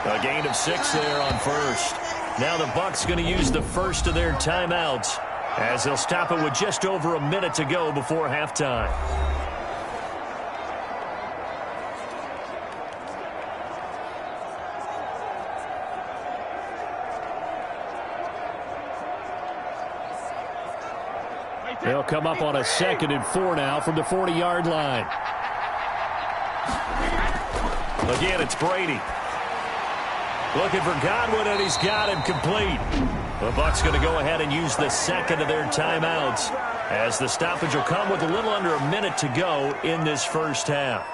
A gain of 6 there on first. Now the Bucs going to use the first of their timeouts as they'll stop it with just over a minute to go before halftime. They'll come up on a 2nd and 4 now from the 40-yard line. Again, it's Brady. Looking for Godwin, and he's got him complete. The Bucs going to go ahead and use the second of their timeouts as the stoppage will come with a little under a minute to go in this first half.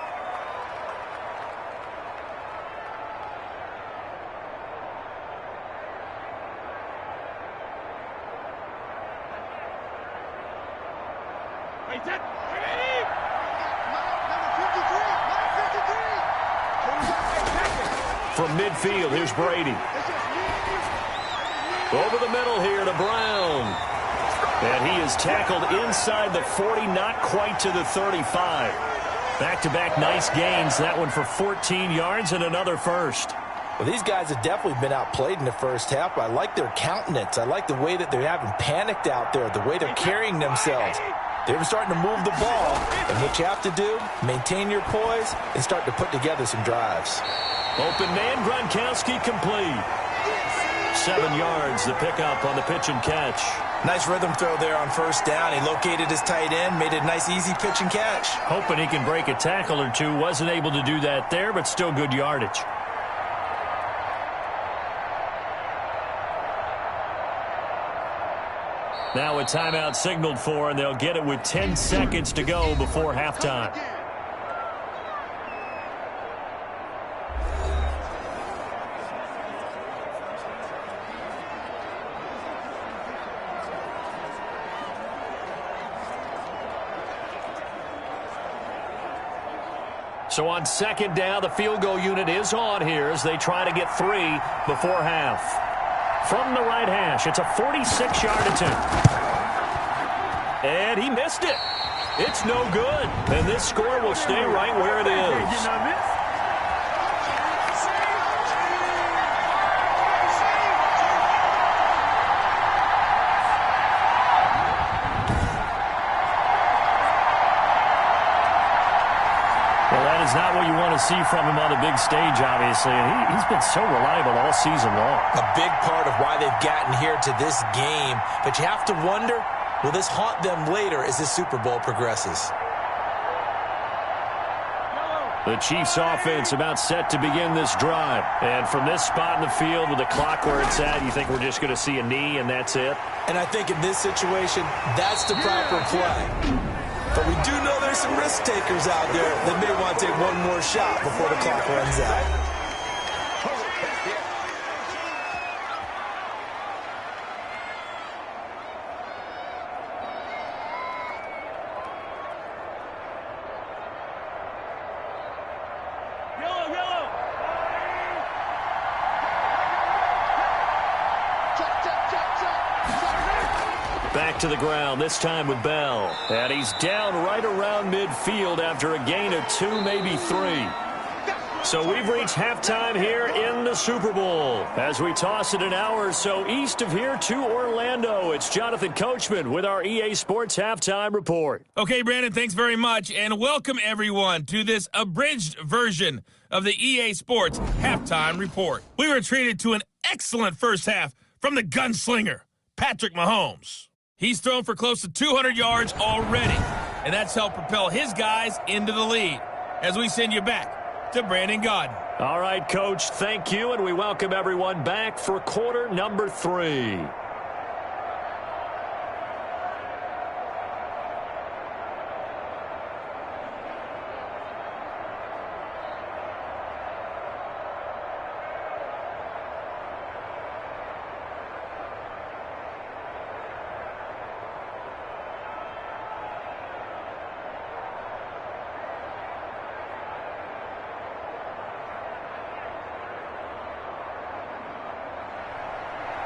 From midfield, here's Brady. Over the middle here to Brown. And he is tackled inside the 40, not quite to the 35. Back-to-back nice gains. That one for 14 yards and another first. Well, these guys have definitely been outplayed in the first half, but I like their countenance. I like the way that they're having panicked out there, the way they're carrying themselves. They're starting to move the ball, and what you have to do, maintain your poise and start to put together some drives. Open man, Gronkowski complete. 7 yards, the pickup on the pitch and catch. Nice rhythm throw there on first down. He located his tight end, made it a nice, easy pitch and catch. Hoping he can break a tackle or two. Wasn't able to do that there, but still good yardage. Now a timeout signaled for, and they'll get it with 10 seconds to go before halftime. So on second down, the field goal unit is on here as they try to get 3 before half. From the right hash, it's a 46-yard attempt. And he missed it. It's no good. And this score will stay right where it is. Is not what you want to see from him on the big stage, obviously. And he's been so reliable all season long. A big part of why they've gotten here to this game. But you have to wonder, will this haunt them later as this Super Bowl progresses? The Chiefs offense about set to begin this drive. And from this spot in the field with the clock where it's at, you think we're just going to see a knee and that's it? And I think in this situation, that's the proper play. But we do know there's some risk takers out there that may want to take one more shot before the clock runs out. Back to the ground, this time with Bell. And he's down right around midfield after a gain of 2, maybe 3. So we've reached halftime here in the Super Bowl. As we toss it an hour or so east of here to Orlando, it's Jonathan Coachman with our EA Sports Halftime Report. Okay, Brandon, thanks very much. And welcome, everyone, to this abridged version of the EA Sports Halftime Report. We were treated to an excellent first half from the gunslinger, Patrick Mahomes. He's thrown for close to 200 yards already, and that's helped propel his guys into the lead. As we send you back to Brandon Gaudin. All right, Coach, thank you, and we welcome everyone back for quarter number 3.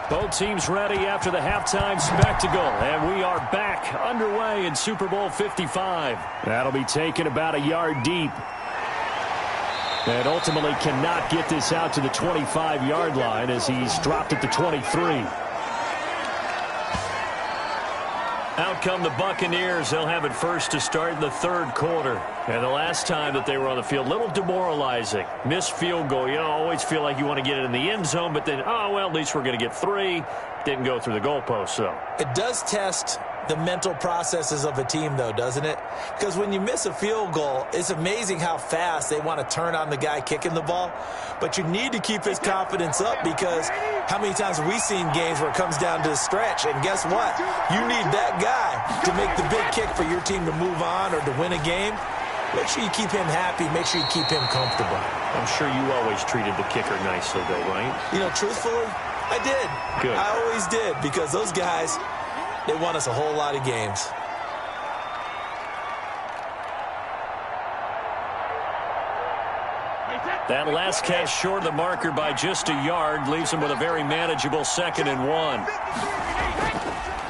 Both teams ready after the halftime spectacle, and we are back underway in Super Bowl 55. That'll be taken about a yard deep. And ultimately cannot get this out to the 25-yard line as he's dropped at the 23. Out come the Buccaneers. They'll have it first to start in the third quarter. And the last time that they were on the field, a little demoralizing. Missed field goal. You know, always feel like you want to get it in the end zone, but then, oh, well, at least we're going to get 3. Didn't go through the goalpost, though. It does test the mental processes of a team, though, doesn't it? Because when you miss a field goal, it's amazing how fast they want to turn on the guy kicking the ball. But you need to keep his confidence up, because how many times have we seen games where it comes down to the stretch? And guess what? You need that guy to make the big kick for your team to move on or to win a game. Make sure you keep him happy. Make sure you keep him comfortable. I'm sure you always treated the kicker nicely, though, right? You know, truthfully, I did. Good. I always did, because those guys, they won us a whole lot of games. That last catch short of the marker by just a yard leaves him with a very manageable 2nd and 1.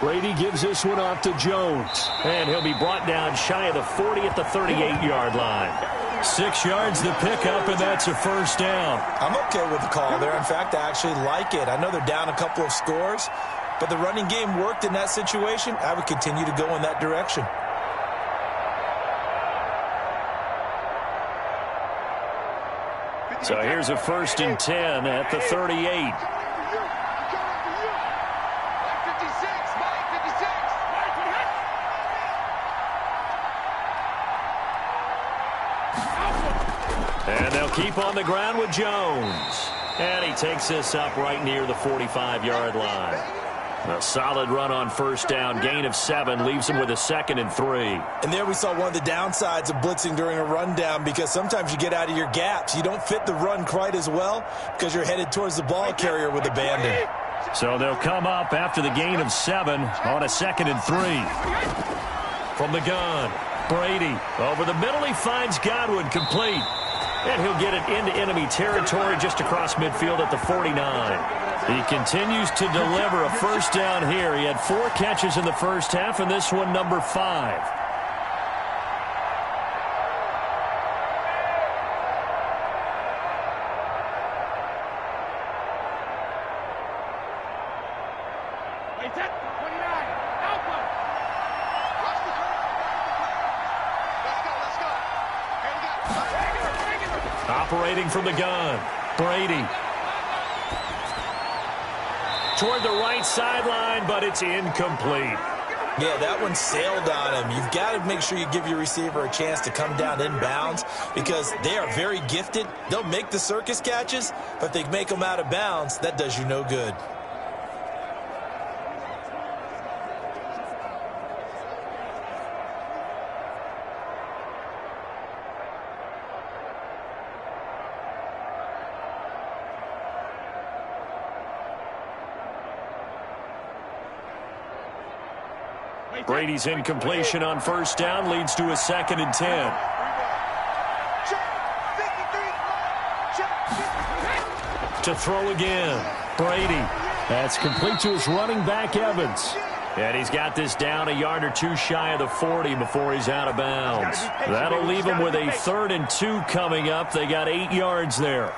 Brady gives this one off to Jones. And he'll be brought down shy of the 40 at the 38-yard line. 6 yards to pick up, and that's a first down. I'm okay with the call there. In fact, I actually like it. I know they're down a couple of scores, but the running game worked in that situation. I would continue to go in that direction. So here's a 1st and 10 at the 38. And they'll keep on the ground with Jones. And he takes this up right near the 45-yard line. A solid run on first down, gain of 7, leaves him with a 2nd and 3. And there we saw one of the downsides of blitzing during a rundown, because sometimes you get out of your gaps. You don't fit the run quite as well because you're headed towards the ball carrier with abandon. So they'll come up after the gain of 7 on a 2nd and 3. From the gun, Brady over the middle. He finds Godwin, complete. And he'll get it into enemy territory just across midfield at the 49. He continues to deliver a first down here. He had 4 catches in the first half, and this one number 5. Operating from the gun, Brady. Toward the right sideline, but it's incomplete. Yeah, that one sailed on him. You've got to make sure you give your receiver a chance to come down inbounds, because they are very gifted. They'll make the circus catches, but if they make them out of bounds, that does you no good. Brady's incompletion on first down leads to a 2nd and 10. To throw again, Brady. That's complete to his running back, Evans. And he's got this down a yard or 2 shy of the 40 before he's out of bounds. That'll leave him with a 3rd and 2 coming up. They got 8 yards there.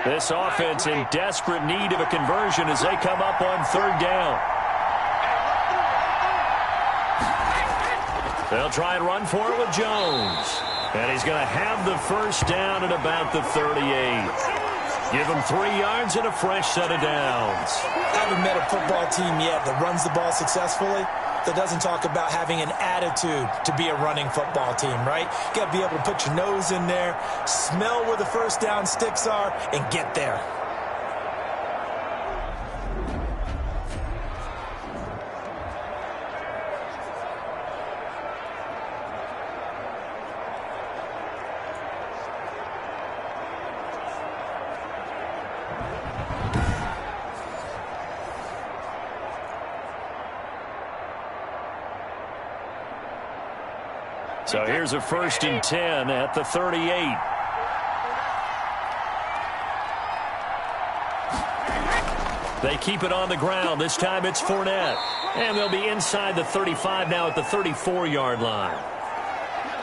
This offense in desperate need of a conversion as they come up on 3rd down. They'll try and run for it with Jones. And he's going to have the first down at about the 38. Give him 3 yards and a fresh set of downs. I haven't met a football team yet that runs the ball successfully that doesn't talk about having an attitude to be a running football team, right? You got to be able to put your nose in there, smell where the first down sticks are, and get there. So here's a 1st and 10 at the 38. They keep it on the ground. This time it's Fournette. And they'll be inside the 35 now at the 34-yard line.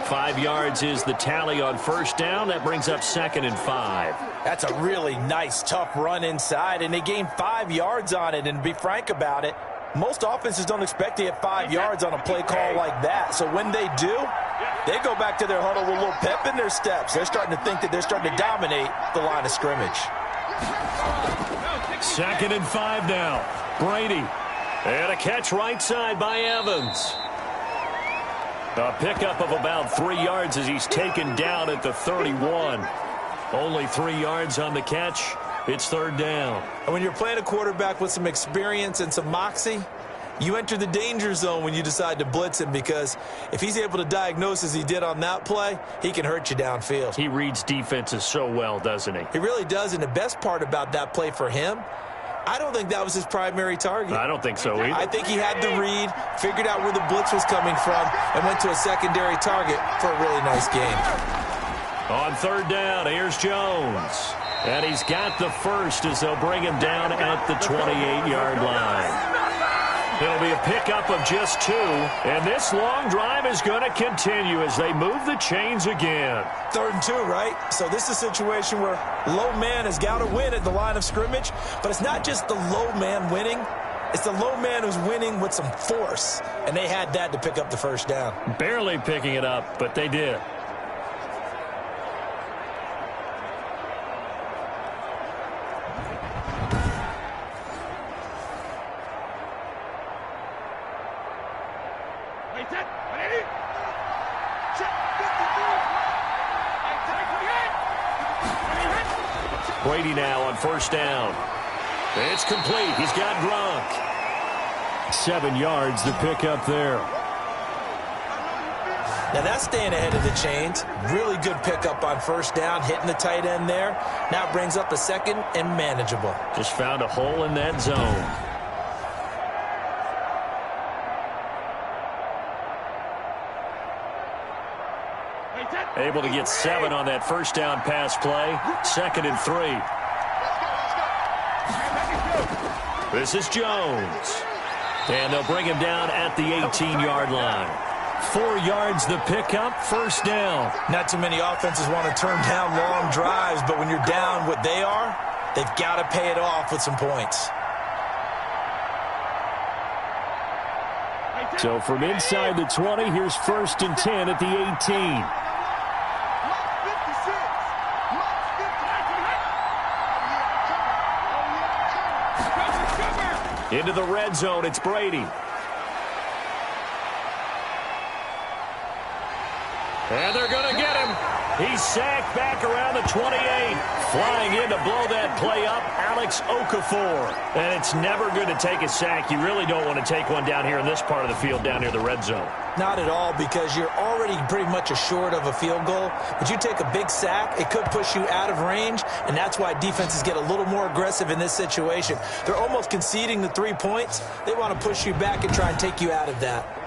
5 yards is the tally on first down. That brings up 2nd and 5. That's a really nice, tough run inside, and they gained 5 yards on it. And to be frank about it, most offenses don't expect to get 5 yards on a play call like that. So when they do, they go back to their huddle with a little pep in their steps. They're starting to think that they're starting to dominate the line of scrimmage. 2nd and 5 now. Brady. And a catch right side by Evans. A pickup of about 3 yards as he's taken down at the 31. Only 3 yards on the catch. It's 3rd down. And when you're playing a quarterback with some experience and some moxie, you enter the danger zone when you decide to blitz him, because if he's able to diagnose as he did on that play, he can hurt you downfield. He reads defenses so well, doesn't he? He really does, and the best part about that play for him, I don't think that was his primary target. I don't think so either. I think he had the read, figured out where the blitz was coming from, and went to a secondary target for a really nice gain. On 3rd down, here's Jones. And he's got the first as they'll bring him down at the 28-yard line. It'll be a pickup of just 2, and this long drive is going to continue as they move the chains again. 3rd and 2, right? So this is a situation where low man has got to win at the line of scrimmage, but it's not just the low man winning. It's the low man who's winning with some force, and they had that to pick up the first down. Barely picking it up, but they did. Brady now on 1st down. It's complete. He's got Gronk. 7 yards the pickup there. Now that's staying ahead of the chains. Really good pickup on 1st down, hitting the tight end there. Now brings up a 2nd and manageable. Just found a hole in that zone. Able to get 7 on that 1st down pass play. 2nd and 3. This is Jones. And they'll bring him down at the 18-yard line. 4 yards the pickup, 1st down. Not too many offenses want to turn down long drives, but when you're down what they are, they've got to pay it off with some points. So from inside the 20, here's 1st and 10 at the 18. Into the red zone, it's Brady. And they're going to get him. He's sacked back around the 28. Flying in to blow that play up, Alex Okafor. And it's never good to take a sack. You really don't want to take one down here in this part of the field, down near the red zone. Not at all, because you're already pretty much assured of a field goal. But you take a big sack, it could push you out of range, and that's why defenses get a little more aggressive in this situation. They're almost conceding the 3 points. They want to push you back and try and take you out of that.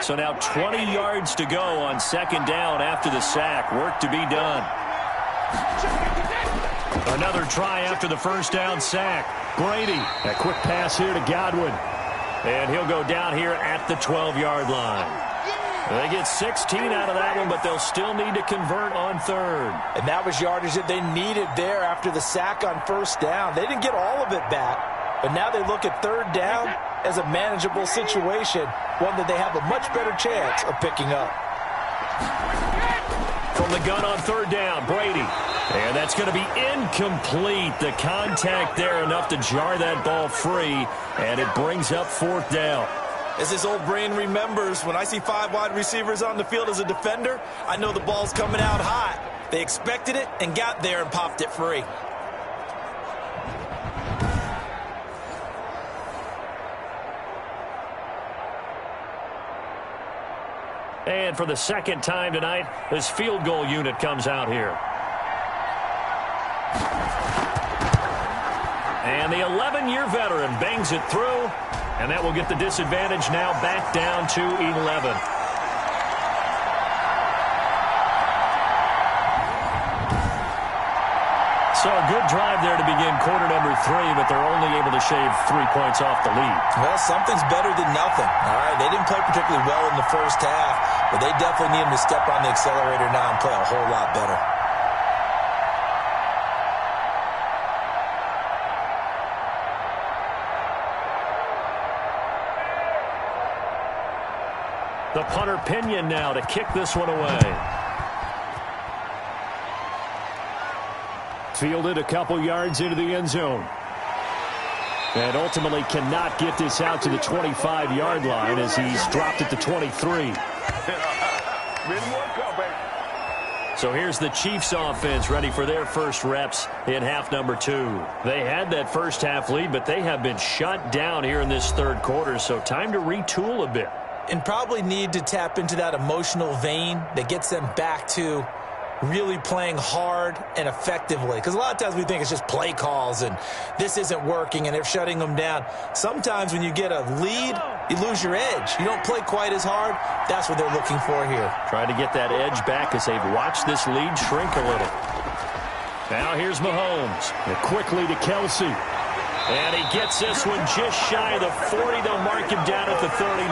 So now 20 yards to go on 2nd down after the sack. Work to be done. Another try after the 1st down sack. Brady, a quick pass here to Godwin. And he'll go down here at the 12-yard line. They get 16 out of that one, but they'll still need to convert on 3rd. And that was yardage that they needed there after the sack on 1st down. They didn't get all of it back, but now they look at 3rd down as a manageable situation, one that they have a much better chance of picking up. From the gun on 3rd down, Brady. And that's going to be incomplete. The contact there enough to jar that ball free, and it brings up 4th down. As his old brain remembers, when I see 5 wide receivers on the field as a defender, I know the ball's coming out hot. They expected it and got there and popped it free. And for the 2nd time tonight, this field goal unit comes out here. And the 11-year veteran bangs it through, and that will get the disadvantage now back down to 11. So a good drive there to begin quarter number 3, but they're only able to shave 3 points off the lead. Well, something's better than nothing. All right, they didn't play particularly well in the first half, but they definitely need them to step on the accelerator now and play a whole lot better. The punter Pinion now to kick this one away. Fielded a couple yards into the end zone. And ultimately cannot get this out to the 25-yard line as he's dropped at the 23. So here's the Chiefs offense ready for their first reps in half number 2. They had that first half lead, but they have been shut down here in this third quarter, so time to retool a bit. And probably need to tap into that emotional vein that gets them back to really playing hard and effectively. Because a lot of times we think it's just play calls and this isn't working and they're shutting them down. Sometimes when you get a lead, you lose your edge. You don't play quite as hard. That's what they're looking for here. Trying to get that edge back as they've watched this lead shrink a little. Now here's Mahomes. And quickly to Kelsey. And he gets this one just shy of the 40. They'll mark him down at the 39.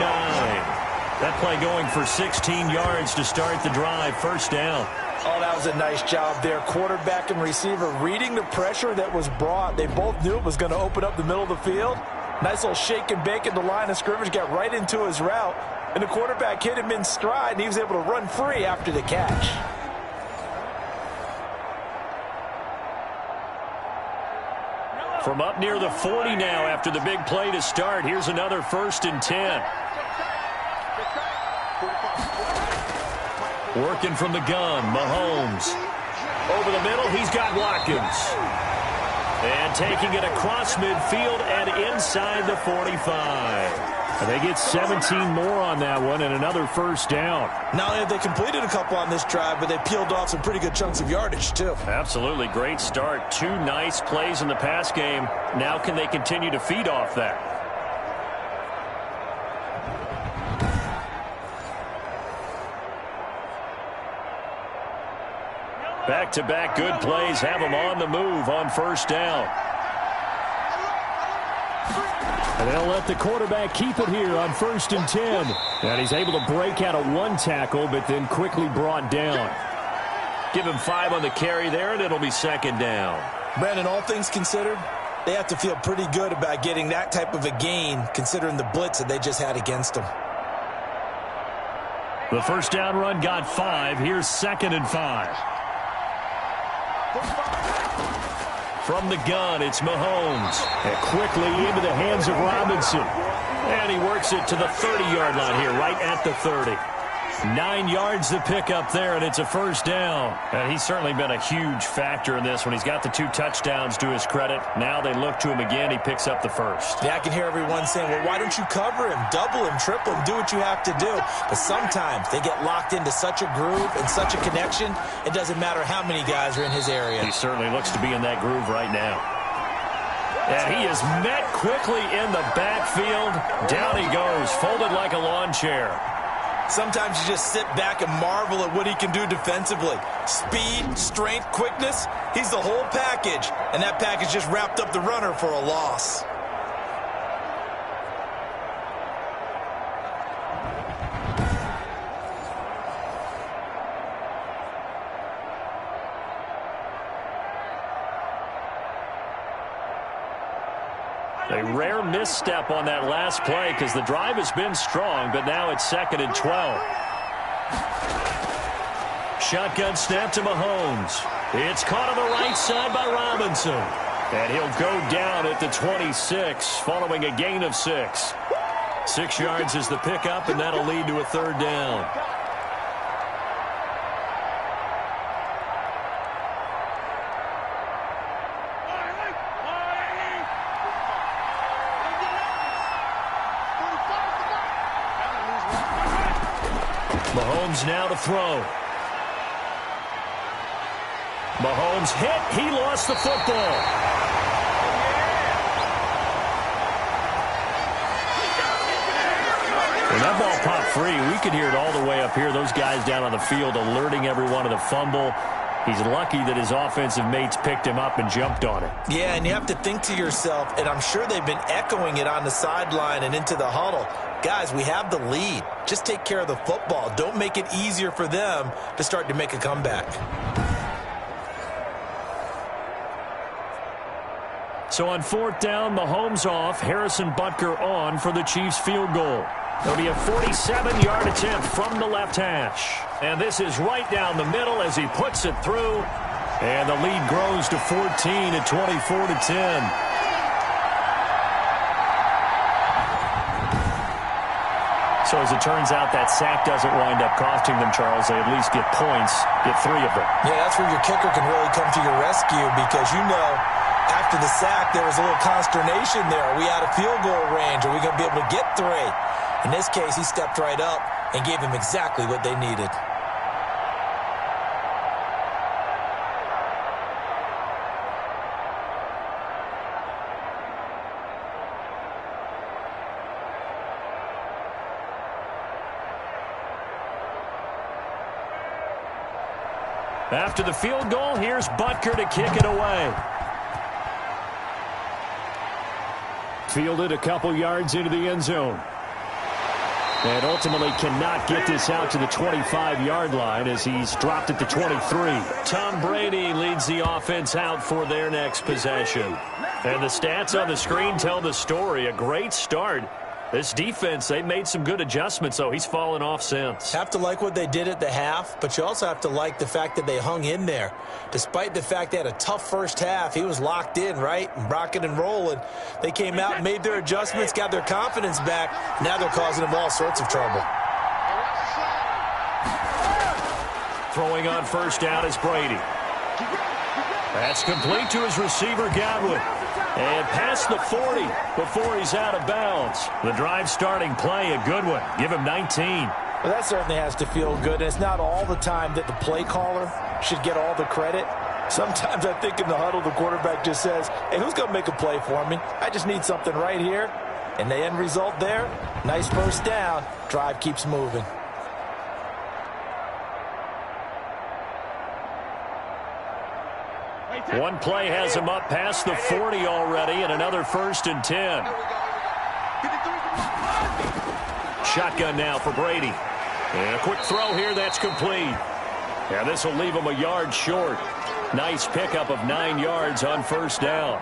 That play going for 16 yards to start the drive. First down. Oh, that was a nice job there. Quarterback and receiver reading the pressure that was brought. They both knew it was going to open up the middle of the field. Nice little shake and bake in the line of scrimmage. Got right into his route. And the quarterback hit him in stride, and he was able to run free after the catch. From up near the 40 now after the big play to start. Here's another 1st and 10. Working from the gun, Mahomes. Over the middle, he's got Watkins. And taking it across midfield and inside the 45. And they get 17 more on that one and another first down. Not only have they completed a couple on this drive, but they peeled off some pretty good chunks of yardage, too. Absolutely. Great start. 2 nice plays in the pass game. Now can they continue to feed off that? Back-to-back good plays have them on the move on first down. And they'll let the quarterback keep it here on 1st and 10. And he's able to break out of 1 tackle, but then quickly brought down. Give him 5 on the carry there, and it'll be 2nd down. Brandon, all things considered, they have to feel pretty good about getting that type of a gain, considering the blitz that they just had against them. The first down run got 5. Here's 2nd and 5. From the gun, it's Mahomes. And quickly into the hands of Robinson. And he works it to the 30-yard line here, right at the 30. 9 yards to pick up there, and it's a first down. And he's certainly been a huge factor in this when he's got the 2 touchdowns to his credit. Now they look to him again. He picks up the first. Yeah, I can hear everyone saying, well, why don't you cover him, double him, triple him, do what you have to do. But sometimes they get locked into such a groove and such a connection, it doesn't matter how many guys are in his area. He certainly looks to be in that groove right now. And he is met quickly in the backfield. Down he goes, folded like a lawn chair. Sometimes you just sit back and marvel at what he can do defensively. Speed, strength, quickness, he's the whole package. And that package just wrapped up the runner for a loss. A rare misstep on that last play because the drive has been strong, but now it's 2nd and 12. Shotgun snap to Mahomes. It's caught on the right side by Robinson. And he'll go down at the 26 following a gain of 6. 6 yards is the pickup, and that'll lead to a 3rd down. Mahomes now to throw. Mahomes hit. He lost the football. When that ball popped free, we could hear it all the way up here. Those guys down on the field alerting everyone of the fumble. He's lucky that his offensive mates picked him up and jumped on it. Yeah, and you have to think to yourself, and I'm sure they've been echoing it on the sideline and into the huddle. Guys, we have the lead. Just take care of the football. Don't make it easier for them to start to make a comeback. So on 4th down, Mahomes off, Harrison Butker on for the Chiefs field goal. It'll be a 47-yard attempt from the left hash. And this is right down the middle as he puts it through. And the lead grows to 14 at 24-10. So as it turns out, that sack doesn't wind up costing them, Charles. They at least get points, get 3 of them. Yeah, that's where your kicker can really come to your rescue because you know after the sack there was a little consternation there. Are we out of field goal range? Are we going to be able to get 3? In this case, he stepped right up and gave them exactly what they needed. After the field goal, here's Butker to kick it away. Fielded a couple yards into the end zone. And ultimately cannot get this out to the 25-yard line as he's dropped it to 23. Tom Brady leads the offense out for their next possession. And the stats on the screen tell the story. A great start. This defense, they made some good adjustments, though. He's fallen off since. Have to like what they did at the half, but you also have to like the fact that they hung in there. Despite the fact they had a tough first half, he was locked in, right? And rocking and rolling. They came out and made their adjustments, got their confidence back. Now they're causing them all sorts of trouble. Throwing on first down is Brady. That's complete to his receiver, Godwin. And past the 40 before he's out of bounds. The drive starting play, a good one. Give him 19. Well, that certainly has to feel good. And it's not all the time that the play caller should get all the credit. Sometimes I think in the huddle, the quarterback just says, hey, who's going to make a play for me? I just need something right here. And the end result there, nice first down. Drive keeps moving. One play has him up past the 40 already, and another 1st and 10. Shotgun now for Brady. And a quick throw here, that's complete. And this will leave him a yard short. Nice pickup of 9 yards on first down.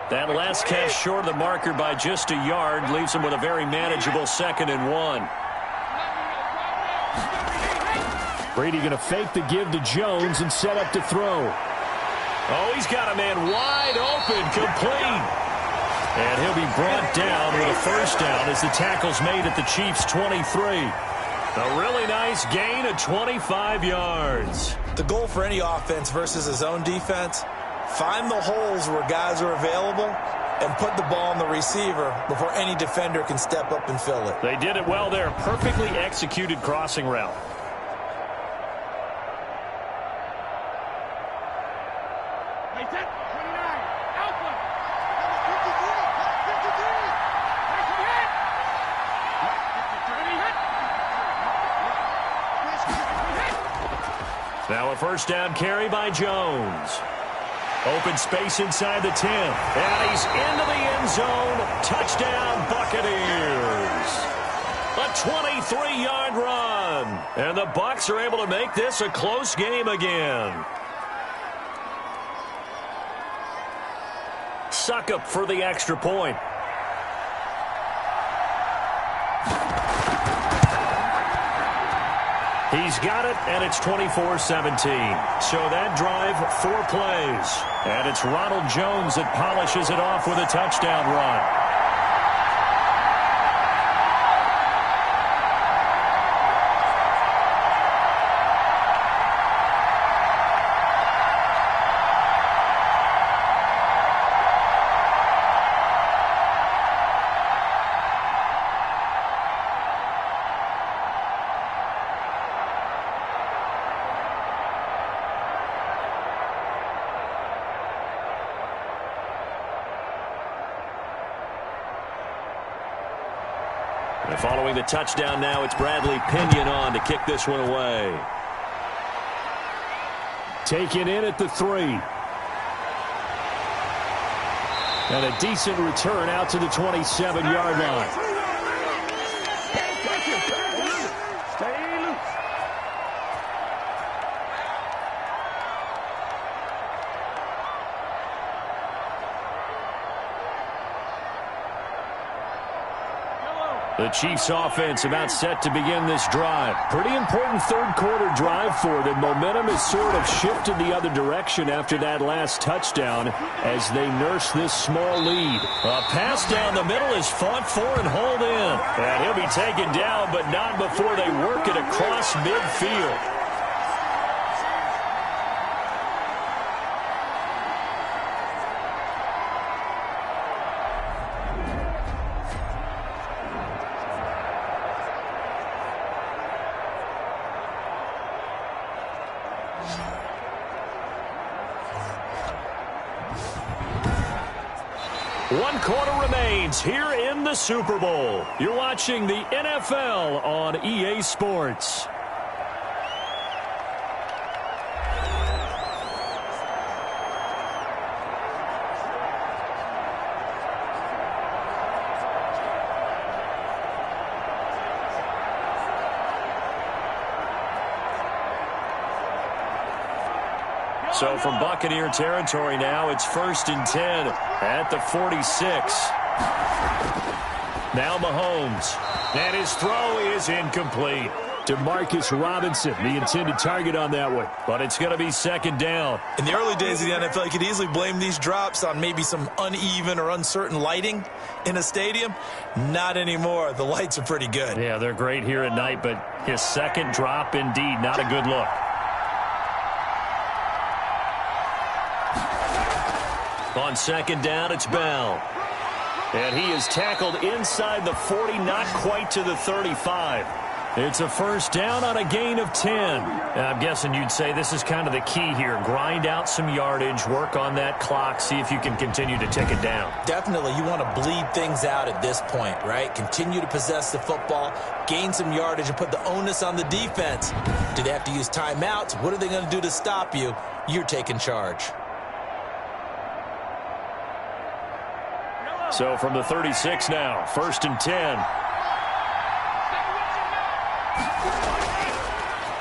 That last catch short of the marker by just a yard leaves him with a very manageable 2nd and 1. Brady going to fake the give to Jones and set up to throw. Oh, he's got a man wide open, complete. And he'll be brought down with a first down as the tackle's made at the Chiefs' 23. A really nice gain of 25 yards. The goal for any offense versus his own defense, find the holes where guys are available and put the ball on the receiver before any defender can step up and fill it. They did it well there. Perfectly executed crossing route. Now a first down carry by Jones. Open space inside the 10. And he's into the end zone. Touchdown, Buccaneers. A 23-yard run. And the Bucs are able to make this a close game again. Suckup for the extra point. He's got it, and it's 24-17. So that drive, 4 plays. And it's Ronald Jones that polishes it off with a touchdown run. And following the touchdown now, it's Bradley Pinion on to kick this one away. Taken in at the 3. And a decent return out to the 27-yard line. The Chiefs offense about set to begin this drive. Pretty important third-quarter drive for them. Momentum has sort of shifted the other direction after that last touchdown as they nurse this small lead. A pass down the middle is fought for and hauled in. And he'll be taken down, but not before they work it across midfield. One quarter remains here in the Super Bowl. You're watching the NFL on EA Sports. So from Buccaneer territory now, it's 1st and 10 at the 46. Now Mahomes. And his throw is incomplete. Demarcus Robinson, the intended target on that one. But it's going to be 2nd down. In the early days of the NFL, you could easily blame these drops on maybe some uneven or uncertain lighting in a stadium. Not anymore. The lights are pretty good. Yeah, they're great here at night, but his second drop, indeed, not a good look. On 2nd down, it's Bell. And he is tackled inside the 40, not quite to the 35. It's a 1st down on a gain of 10. I'm guessing you'd say this is kind of the key here. Grind out some yardage, work on that clock, see if you can continue to tick it down. Definitely. You want to bleed things out at this point, right? Continue to possess the football, gain some yardage, and put the onus on the defense. Do they have to use timeouts? What are they going to do to stop you? You're taking charge. So from the 36 now, 1st and 10.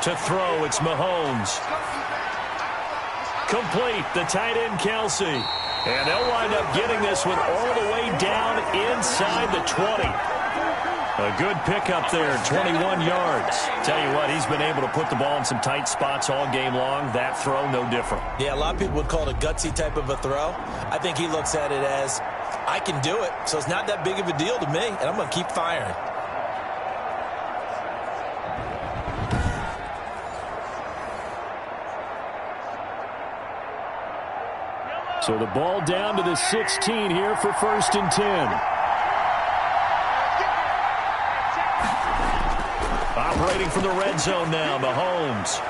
To throw, it's Mahomes. Complete, the tight end Kelsey. And they'll wind up getting this one all the way down inside the 20. A good pickup there, 21 yards. Tell you what, he's been able to put the ball in some tight spots all game long. That throw, no different. Yeah, a lot of people would call it a gutsy type of a throw. I think he looks at it as, I can do it, so it's not that big of a deal to me, and I'm going to keep firing. So the ball down to the 16 here for 1st and 10. Operating from the red zone now, Mahomes.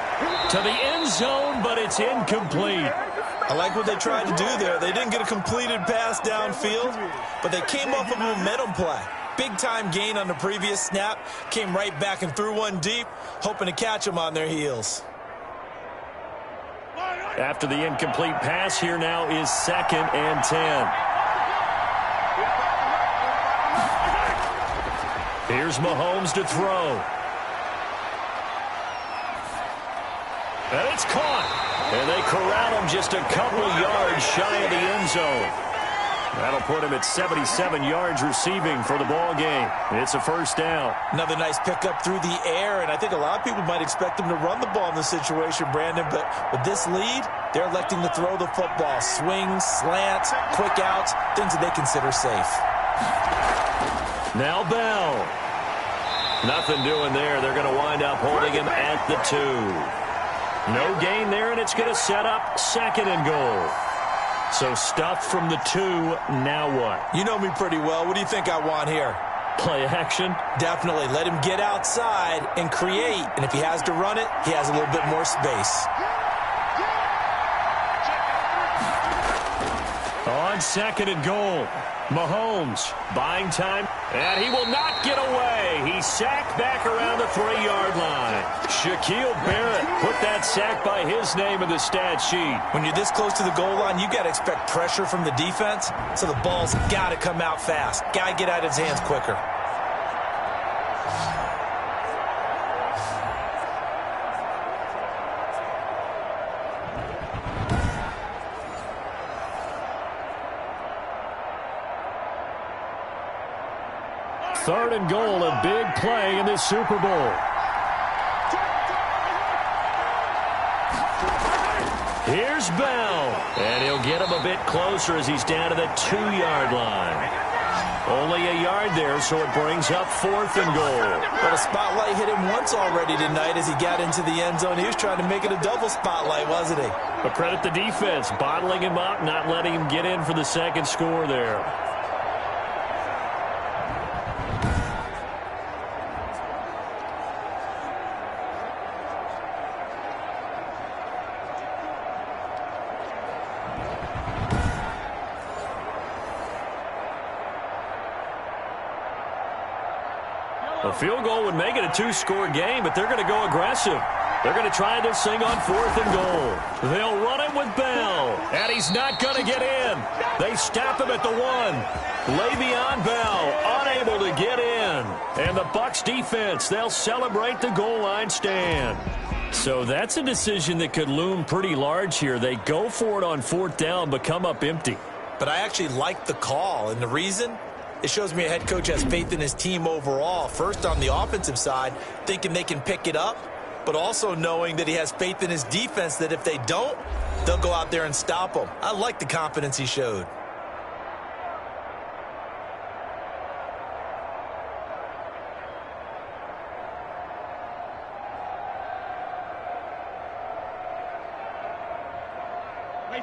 To the end zone, but it's incomplete. I like what they tried to do there. They didn't get a completed pass downfield, but they came off of a momentum play. Big-time gain on the previous snap. Came right back and threw one deep, hoping to catch them on their heels. After the incomplete pass, here now is 2nd and 10. Here's Mahomes to throw. And it's caught. And they corral him just a couple yards shy of the end zone. That'll put him at 77 yards receiving for the ball game. It's a 1st down. Another nice pickup through the air, and I think a lot of people might expect him to run the ball in this situation, Brandon, but with this lead, they're electing to throw the football. Swings, slants, quick outs, things that they consider safe. Now Bell. Nothing doing there. They're going to wind up holding him at the 2. No gain there, and it's going to set up 2nd and goal. So stuffed from the 2, now what? You know me pretty well. What do you think I want here? Play action? Definitely. Let him get outside and create. And if he has to run it, he has a little bit more space. On 2nd and goal. Mahomes buying time, and he will not get away. He's sacked back around the 3-yard line. Shaquille Barrett put that sack by his name in the stat sheet. When you're this close to the goal line, you got to expect pressure from the defense, so the ball's got to come out fast. Got to get out of his hands quicker. Third and goal, a big play in this Super Bowl. Here's Bell, and he'll get him a bit closer as he's down to the 2-yard line. Only a yard there, so it brings up 4th and goal. But a spotlight hit him once already tonight as he got into the end zone. He was trying to make it a double spotlight, wasn't he? But credit the defense, bottling him up, not letting him get in for the second score there. A field goal would make it a 2-score game, but they're going to go aggressive. They're going to try this thing on 4th and goal. They'll run it with Bell, and he's not going to get in. They stop him at the 1. Le'Veon Bell unable to get in. And the Bucs defense, they'll celebrate the goal line stand. So that's a decision that could loom pretty large here. They go for it on 4th down, but come up empty. But I actually like the call, and the reason? It shows me a head coach has faith in his team overall. First, on the offensive side, thinking they can pick it up, but also knowing that he has faith in his defense that if they don't, they'll go out there and stop them. I like the confidence he showed.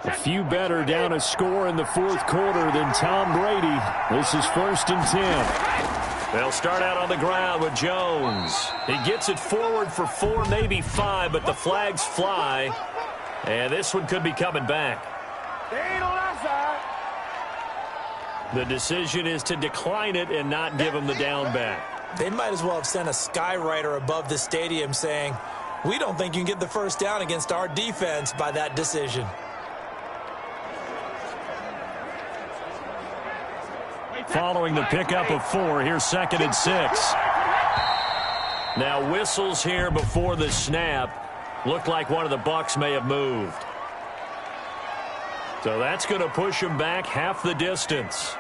A few better down a score in the 4th quarter than Tom Brady. This is 1st and 10. They'll start out on the ground with Jones. He gets it forward for 4, maybe 5, but the flags fly. And this one could be coming back. The decision is to decline it and not give him the down back. They might as well have sent a skywriter above the stadium saying, "We don't think you can get the first down against our defense by that decision." Following the pickup of 4, here's 2nd and 6. Now whistles here before the snap. Looked like one of the Bucs may have moved. So that's going to push him back half the distance.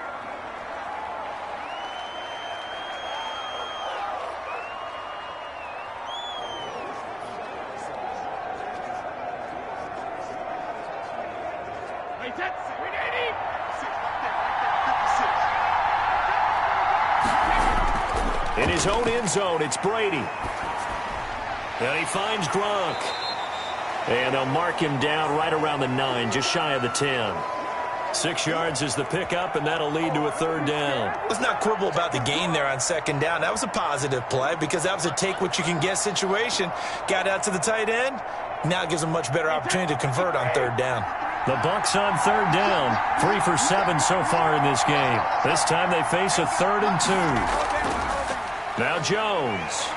In his own end zone, it's Brady. And he finds Gronk. And they'll mark him down right around the 9, just shy of the 10. 6 yards is the pickup, and that'll lead to a 3rd down. Let's not quibble about the gain there on 2nd down. That was a positive play because that was a take-what-you-can-get situation. Got out to the tight end. Now it gives them a much better opportunity to convert on 3rd down. The Bucs on 3rd down. 3 for 7 so far in this game. This time they face a 3rd and 2. Now Jones.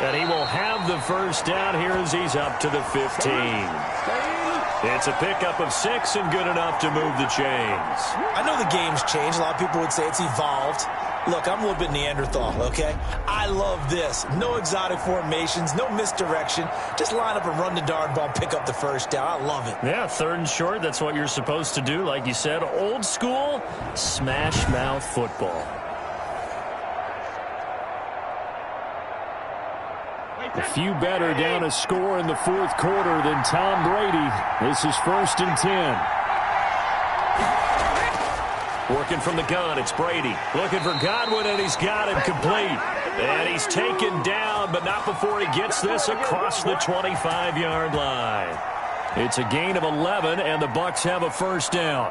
And he will have the first down here as he's up to the 15. It's a pickup of 6 and good enough to move the chains. I know the game's changed. A lot of people would say it's evolved. Look, I'm a little bit Neanderthal, okay? I love this. No exotic formations, no misdirection. Just line up and run the darn ball, pick up the first down. I love it. Yeah, 3rd and short, that's what you're supposed to do. Like you said, old school, smash mouth football. A few better down a score in the 4th quarter than Tom Brady. This is 1st and 10. Working from the gun, it's Brady. Looking for Godwin, and he's got him complete. And he's taken down, but not before he gets this across the 25-yard line. It's a gain of 11, and the Bucs have a first down.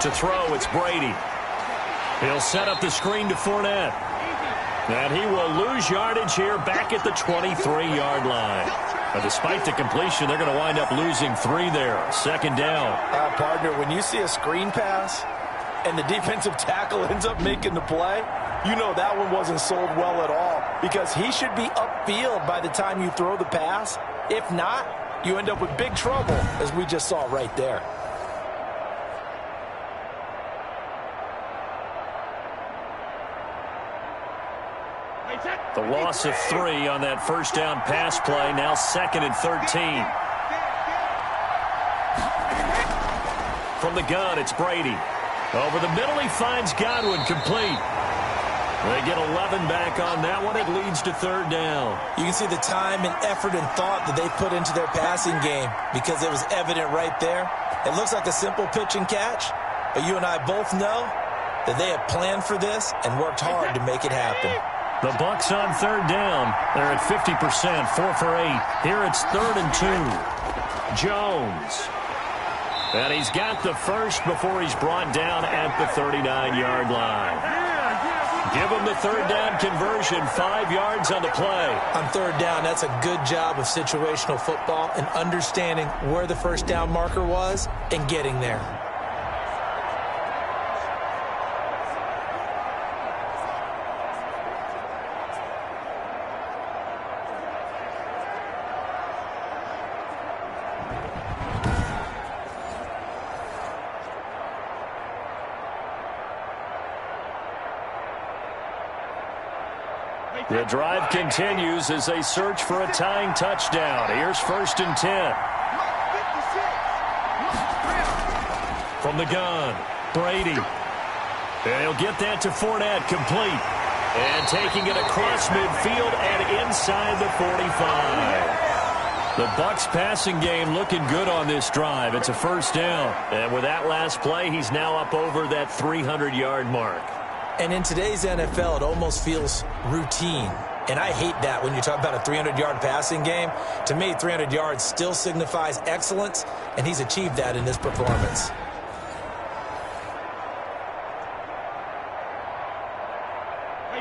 To throw, it's Brady. He'll set up the screen to Fournette. And he will lose yardage here back at the 23-yard line. But despite the completion, they're going to wind up losing 3 there. Second down. Partner, when you see a screen pass and the defensive tackle ends up making the play, you know that one wasn't sold well at all, because he should be upfield by the time you throw the pass. If not, you end up with big trouble, as we just saw right there. The loss of 3 on that first down pass play. Now 2nd and 13. From the gun, it's Brady. Over the middle, he finds Godwin, complete. They get 11 back on that one. It leads to 3rd down. You can see the time and effort and thought that they put into their passing game, because it was evident right there. It looks like a simple pitch and catch, but you and I both know that they have planned for this and worked hard to make it happen. The Bucs on 3rd down. They're at 50%, 4 for 8. Here it's 3rd and 2. Jones. And he's got the first before he's brought down at the 39-yard line. Give him the 3rd down conversion, 5 yards on the play. On 3rd down, that's a good job of situational football and understanding where the first down marker was and getting there. The drive continues as they search for a tying touchdown. Here's 1st and 10. From the gun, Brady. And he'll get that to Fournette, complete. And taking it across midfield and inside the 45. The Bucs passing game looking good on this drive. It's a 1st down. And with that last play, he's now up over that 300-yard mark. And in today's NFL, it almost feels routine. And I hate that when you talk about a 300-yard passing game. To me, 300 yards still signifies excellence, and he's achieved that in this performance.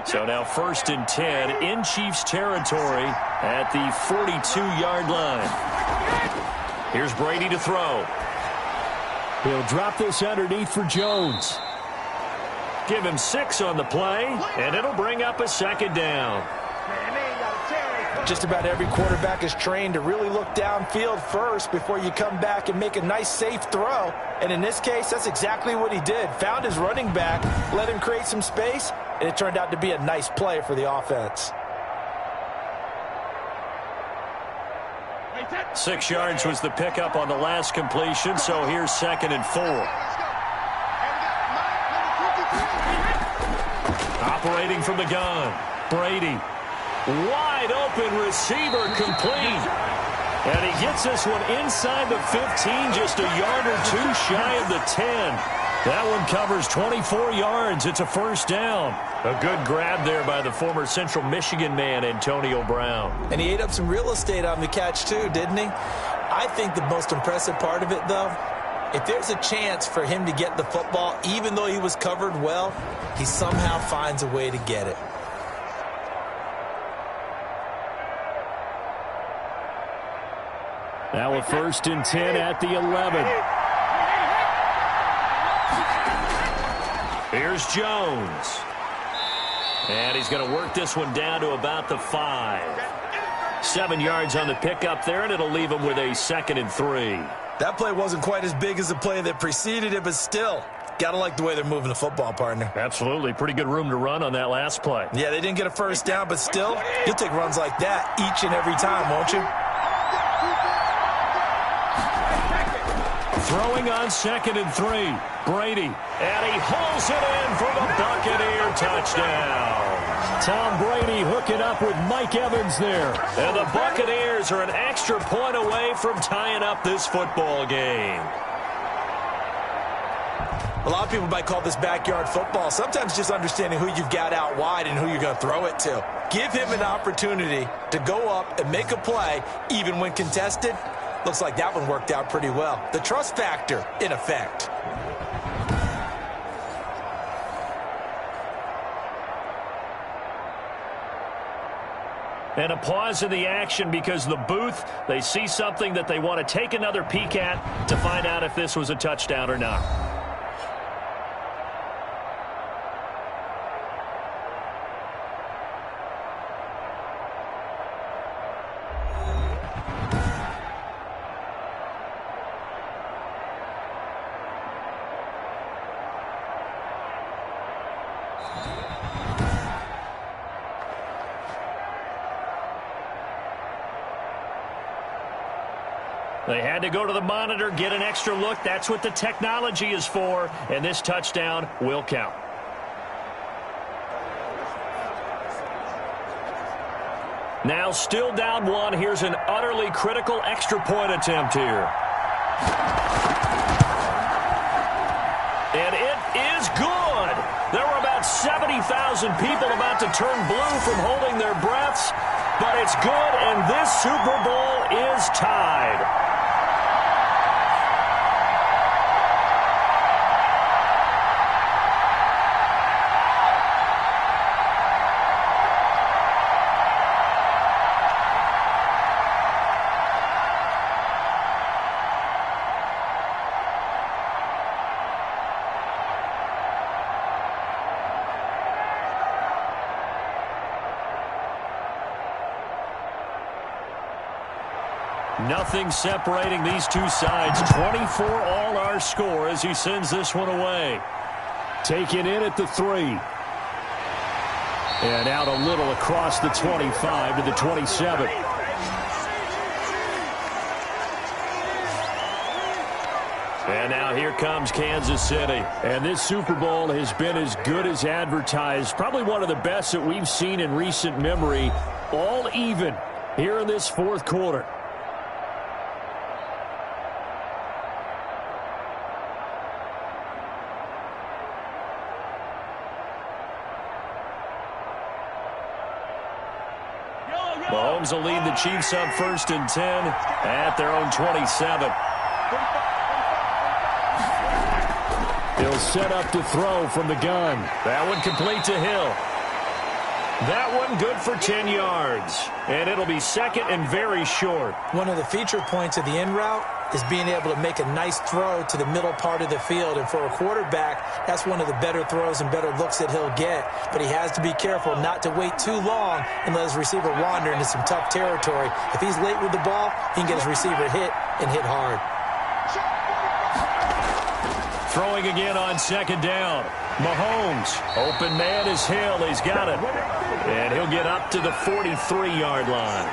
So now 1st and 10 in Chiefs territory at the 42-yard line. Here's Brady to throw. He'll drop this underneath for Jones. Give him 6 on the play, and it'll bring up a 2nd down. Just about every quarterback is trained to really look downfield first before you come back and make a nice, safe throw. And in this case, that's exactly what he did. Found his running back, let him create some space, and it turned out to be a nice play for the offense. 6 yards was the pickup on the last completion, so here's 2nd and 4. Operating from the gun, Brady. Wide open receiver, complete. And he gets this one inside the 15, just a yard or 2 shy of the 10. That one covers 24 yards. It's a 1st down. A good grab there by the former Central Michigan man, Antonio Brown. And he ate up some real estate on the catch too, didn't he? I think the most impressive part of it, though, if there's a chance for him to get the football, even though he was covered well, he somehow finds a way to get it. Now a 1st and 10 at the 11. Here's Jones. And he's going to work this one down to about the 5. 7 yards on the pickup there, and it'll leave him with a 2nd and 3. That play wasn't quite as big as the play that preceded it, but still, gotta like the way they're moving the football, partner. Absolutely. Pretty good room to run on that last play. Yeah, they didn't get a 1st down, but still, you'll take runs like that each and every time, won't you? Throwing on 2nd and 3. Brady. And he hauls it in for the Buccaneer touchdown. Tom Brady hooking up with Mike Evans there. And the Buccaneers are an extra point away from tying up this football game. A lot of people might call this backyard football. Sometimes just understanding who you've got out wide and who you're going to throw it to. Give him an opportunity to go up and make a play, even when contested. Looks like that one worked out pretty well. The trust factor, in effect. And a pause in the action because the booth, they see something that they want to take another peek at to find out if this was a touchdown or not. They had to go to the monitor, get an extra look. That's what the technology is for, and this touchdown will count. Now still down one. Here's an utterly critical extra point attempt here. And it is good. There were about 70,000 people about to turn blue from holding their breaths, but it's good, and this Super Bowl is tied. Nothing separating these two sides. 24 all our score as he sends this one away. Taken in at the 3. And out a little across the 25 to the 27. And now here comes Kansas City. And this Super Bowl has been as good as advertised. Probably one of the best that we've seen in recent memory. All even here in this fourth quarter. Mahomes will lead the Chiefs up 1st and 10 at their own 27. He'll set up to throw from the gun. That one complete to Hill. That one good for 10 yards. And it'll be second and very short. One of the feature points of the in route is being able to make a nice throw to the middle part of the field. And for a quarterback, that's one of the better throws and better looks that he'll get. But he has to be careful not to wait too long and let his receiver wander into some tough territory. If he's late with the ball, he can get his receiver hit and hit hard. Throwing again on 2nd down. Mahomes, open man is Hill. He's got it. And he'll get up to the 43-yard line.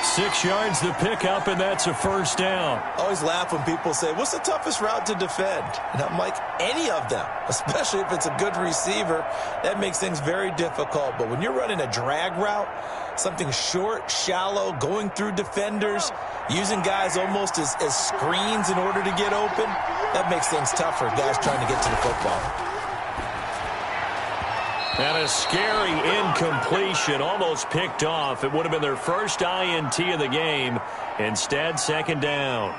6 yards the pickup, and that's a 1st down. I always laugh when people say, what's the toughest route to defend? And I'm like, any of them, especially if it's a good receiver. That makes things very difficult. But when you're running a drag route, something short, shallow, going through defenders, using guys almost as screens in order to get open, that makes things tougher, guys trying to get to the football. And a scary incompletion, almost picked off. It would have been their first INT of the game. Instead, 2nd down.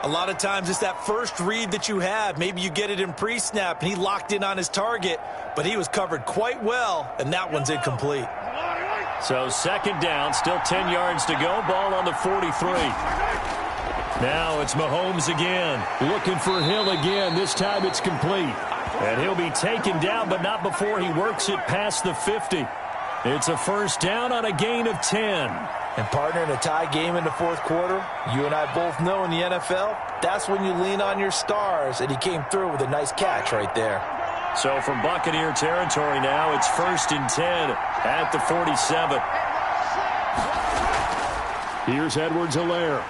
A lot of times it's that first read that you have. Maybe you get it in pre-snap, and he locked in on his target, but he was covered quite well, and that one's incomplete. So 2nd down, still 10 yards to go. Ball on the 43. Now it's Mahomes again. Looking for Hill again. This time it's complete. And he'll be taken down, but not before he works it past the 50. It's a 1st down on a gain of 10. And partner, in a tie game in the fourth quarter, you and I both know in the NFL, that's when you lean on your stars, and he came through with a nice catch right there. So from Buccaneer territory now, it's 1st and 10 at the 47. Here's Edwards-Helaire.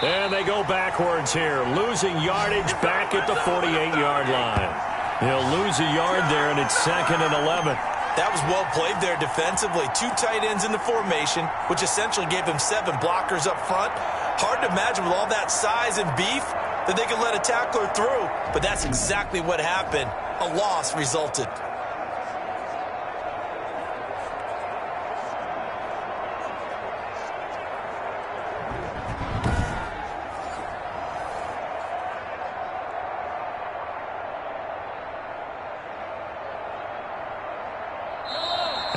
And they go backwards here, losing yardage back at the 48-yard line. He'll lose a yard there, and it's 2nd and 11. That was well played there defensively. 2 tight ends in the formation, which essentially gave him 7 blockers up front. Hard to imagine with all that size and beef that they could let a tackler through, but that's exactly what happened. A loss resulted.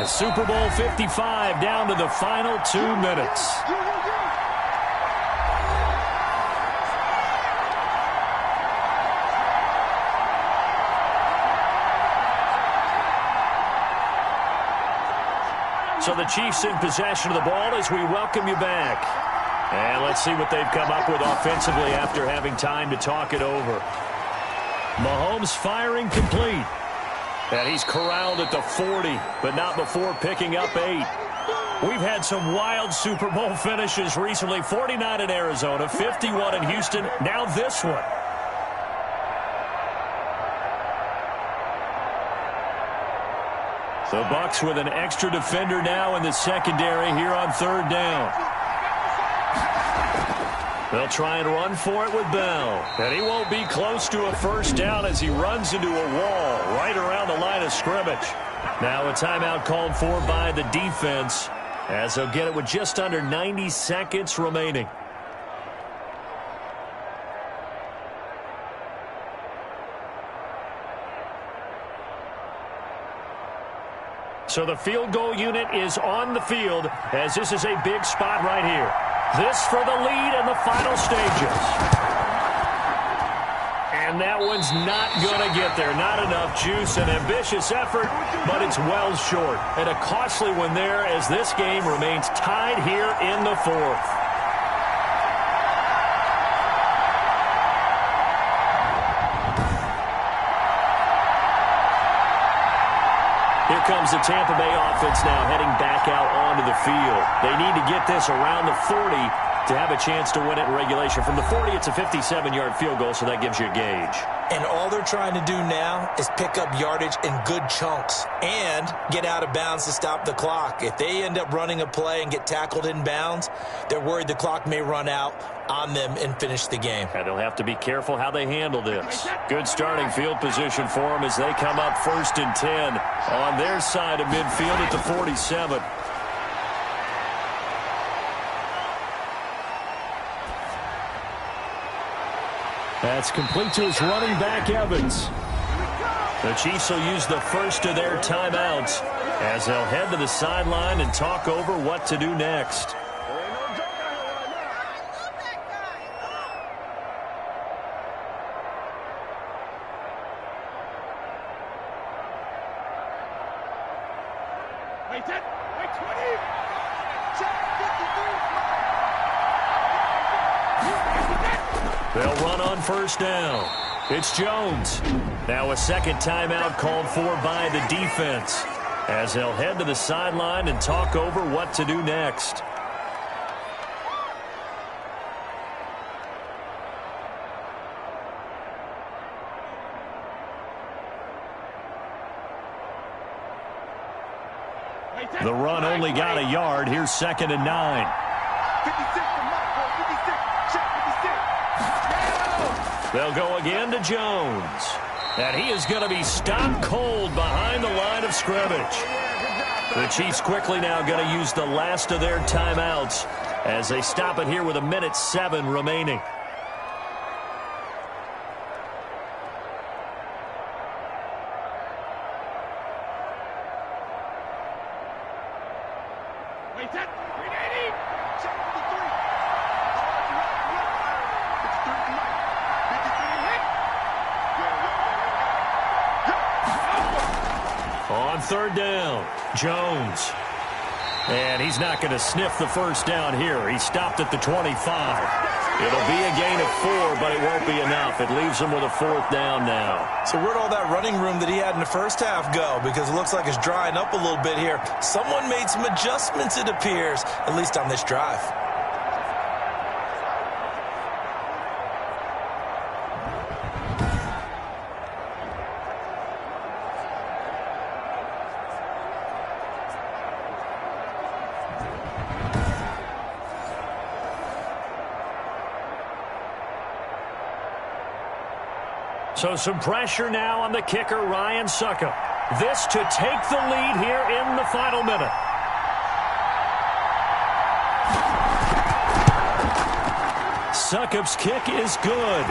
And Super Bowl 55 down to the final 2 minutes. So the Chiefs in possession of the ball as we welcome you back. And let's see what they've come up with offensively after having time to talk it over. Mahomes firing complete. And he's corralled at the 40, but not before picking up 8. We've had some wild Super Bowl finishes recently. 49 in Arizona, 51 in Houston, now this one. The Bucs with an extra defender now in the secondary here on 3rd down. They'll try and run for it with Bell. And he won't be close to a first down as he runs into a wall right around the line of scrimmage. Now a timeout called for by the defense as they'll get it with just under 90 seconds remaining. So the field goal unit is on the field as this is a big spot right here. This for the lead in the final stages. And that one's not going to get there. Not enough juice. An ambitious effort, but it's well short. And a costly one there as this game remains tied here in the 4th. Here comes the Tampa Bay offense now heading back out onto the field. They need to get this around the 40 to have a chance to win it in regulation. From the 40, it's a 57-yard field goal, so that gives you a gauge. And all they're trying to do now is pick up yardage in good chunks and get out of bounds to stop the clock. If they end up running a play and get tackled in bounds, they're worried the clock may run out on them and finish the game. And they'll have to be careful how they handle this. Good starting field position for them as they come up 1st and 10 on their side of midfield at the 47. That's complete to his running back, Evans. The Chiefs will use the first of their timeouts as they'll head to the sideline and talk over what to do next. They'll run on 1st down. It's Jones. Now a second timeout called for by the defense as they'll head to the sideline and talk over what to do next. The run only got a yard. Here's 2nd and 9. They'll go again to Jones. And he is going to be stopped cold behind the line of scrimmage. The Chiefs quickly now going to use the last of their timeouts as they stop it here with 1:07 remaining. On 3rd down, Jones. And he's not going to sniff the first down here. He stopped at the 25. It'll be a gain of 4, but it won't be enough. It leaves him with a 4th down now. So where'd all that running room that he had in the first half go? Because it looks like it's drying up a little bit here. Someone made some adjustments, it appears, at least on this drive. So some pressure now on the kicker, Ryan Succop. This to take the lead here in the final minute. Succop's kick is good.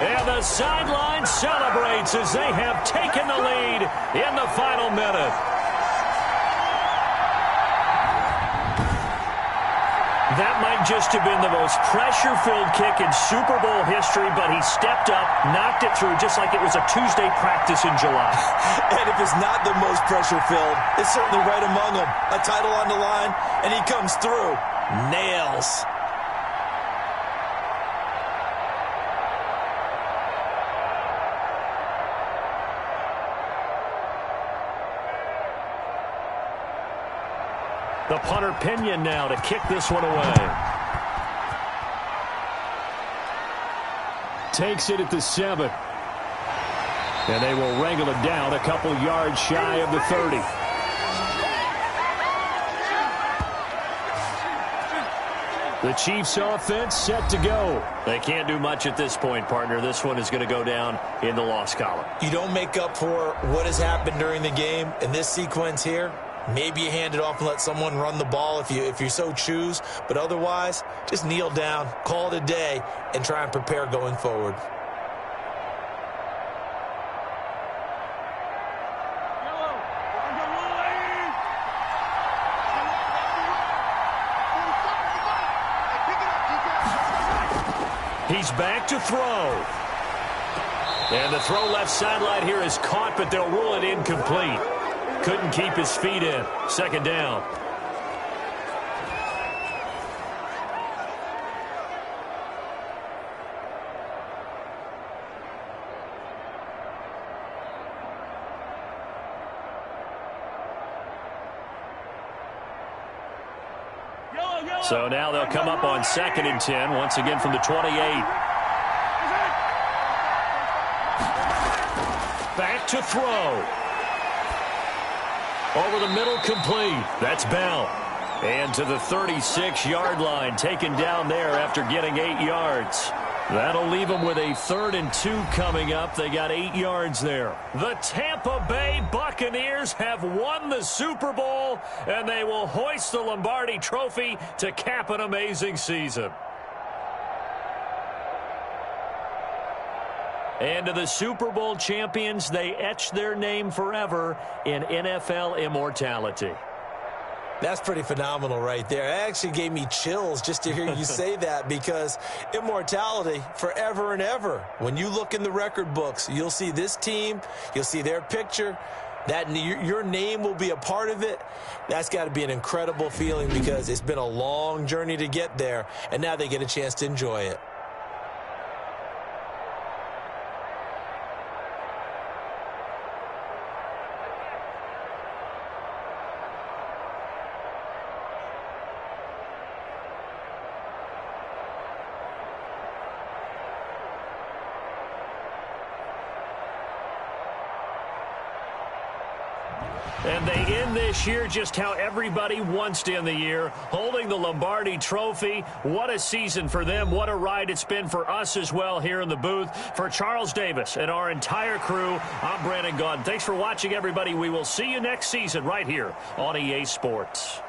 And the sideline celebrates as they have taken the lead in the final minute. That might just have been the most pressure-filled kick in Super Bowl history, but he stepped up, knocked it through just like it was a Tuesday practice in July. And if it's not the most pressure-filled, it's certainly right among them. A title on the line, and he comes through. Nails. The punter Pinion now to kick this one away. Takes it at the 7. And they will wrangle it down a couple yards shy of the 30. The Chiefs offense set to go. They can't do much at this point, partner. This one is going to go down in the loss column. You don't make up for what has happened during the game in this sequence here. Maybe you hand it off and let someone run the ball if you so choose. But otherwise, just kneel down, call it a day, and try and prepare going forward. He's back to throw. And the throw left sideline here is caught, but they'll rule it incomplete. Couldn't keep his feet in. Second down. So now they'll come up on 2nd and 10, once again from the 28. Back to throw. Over the middle, complete. That's Bell. And to the 36-yard line, taken down there after getting 8 yards. That'll leave them with a 3rd and 2 coming up. They got 8 yards there. The Tampa Bay Buccaneers have won the Super Bowl, and they will hoist the Lombardi Trophy to cap an amazing season. And to the Super Bowl champions, they etch their name forever in NFL immortality. That's pretty phenomenal right there. It actually gave me chills just to hear you say that, because immortality forever and ever. When you look in the record books, you'll see this team, you'll see their picture, that your name will be a part of it. That's got to be an incredible feeling, because it's been a long journey to get there, and now they get a chance to enjoy it. And they end this year just how everybody wants to end the year, holding the Lombardi Trophy. What a season for them. What a ride it's been for us as well here in the booth. For Charles Davis and our entire crew, I'm Brandon Gaudin. Thanks for watching, everybody. We will see you next season right here on EA Sports.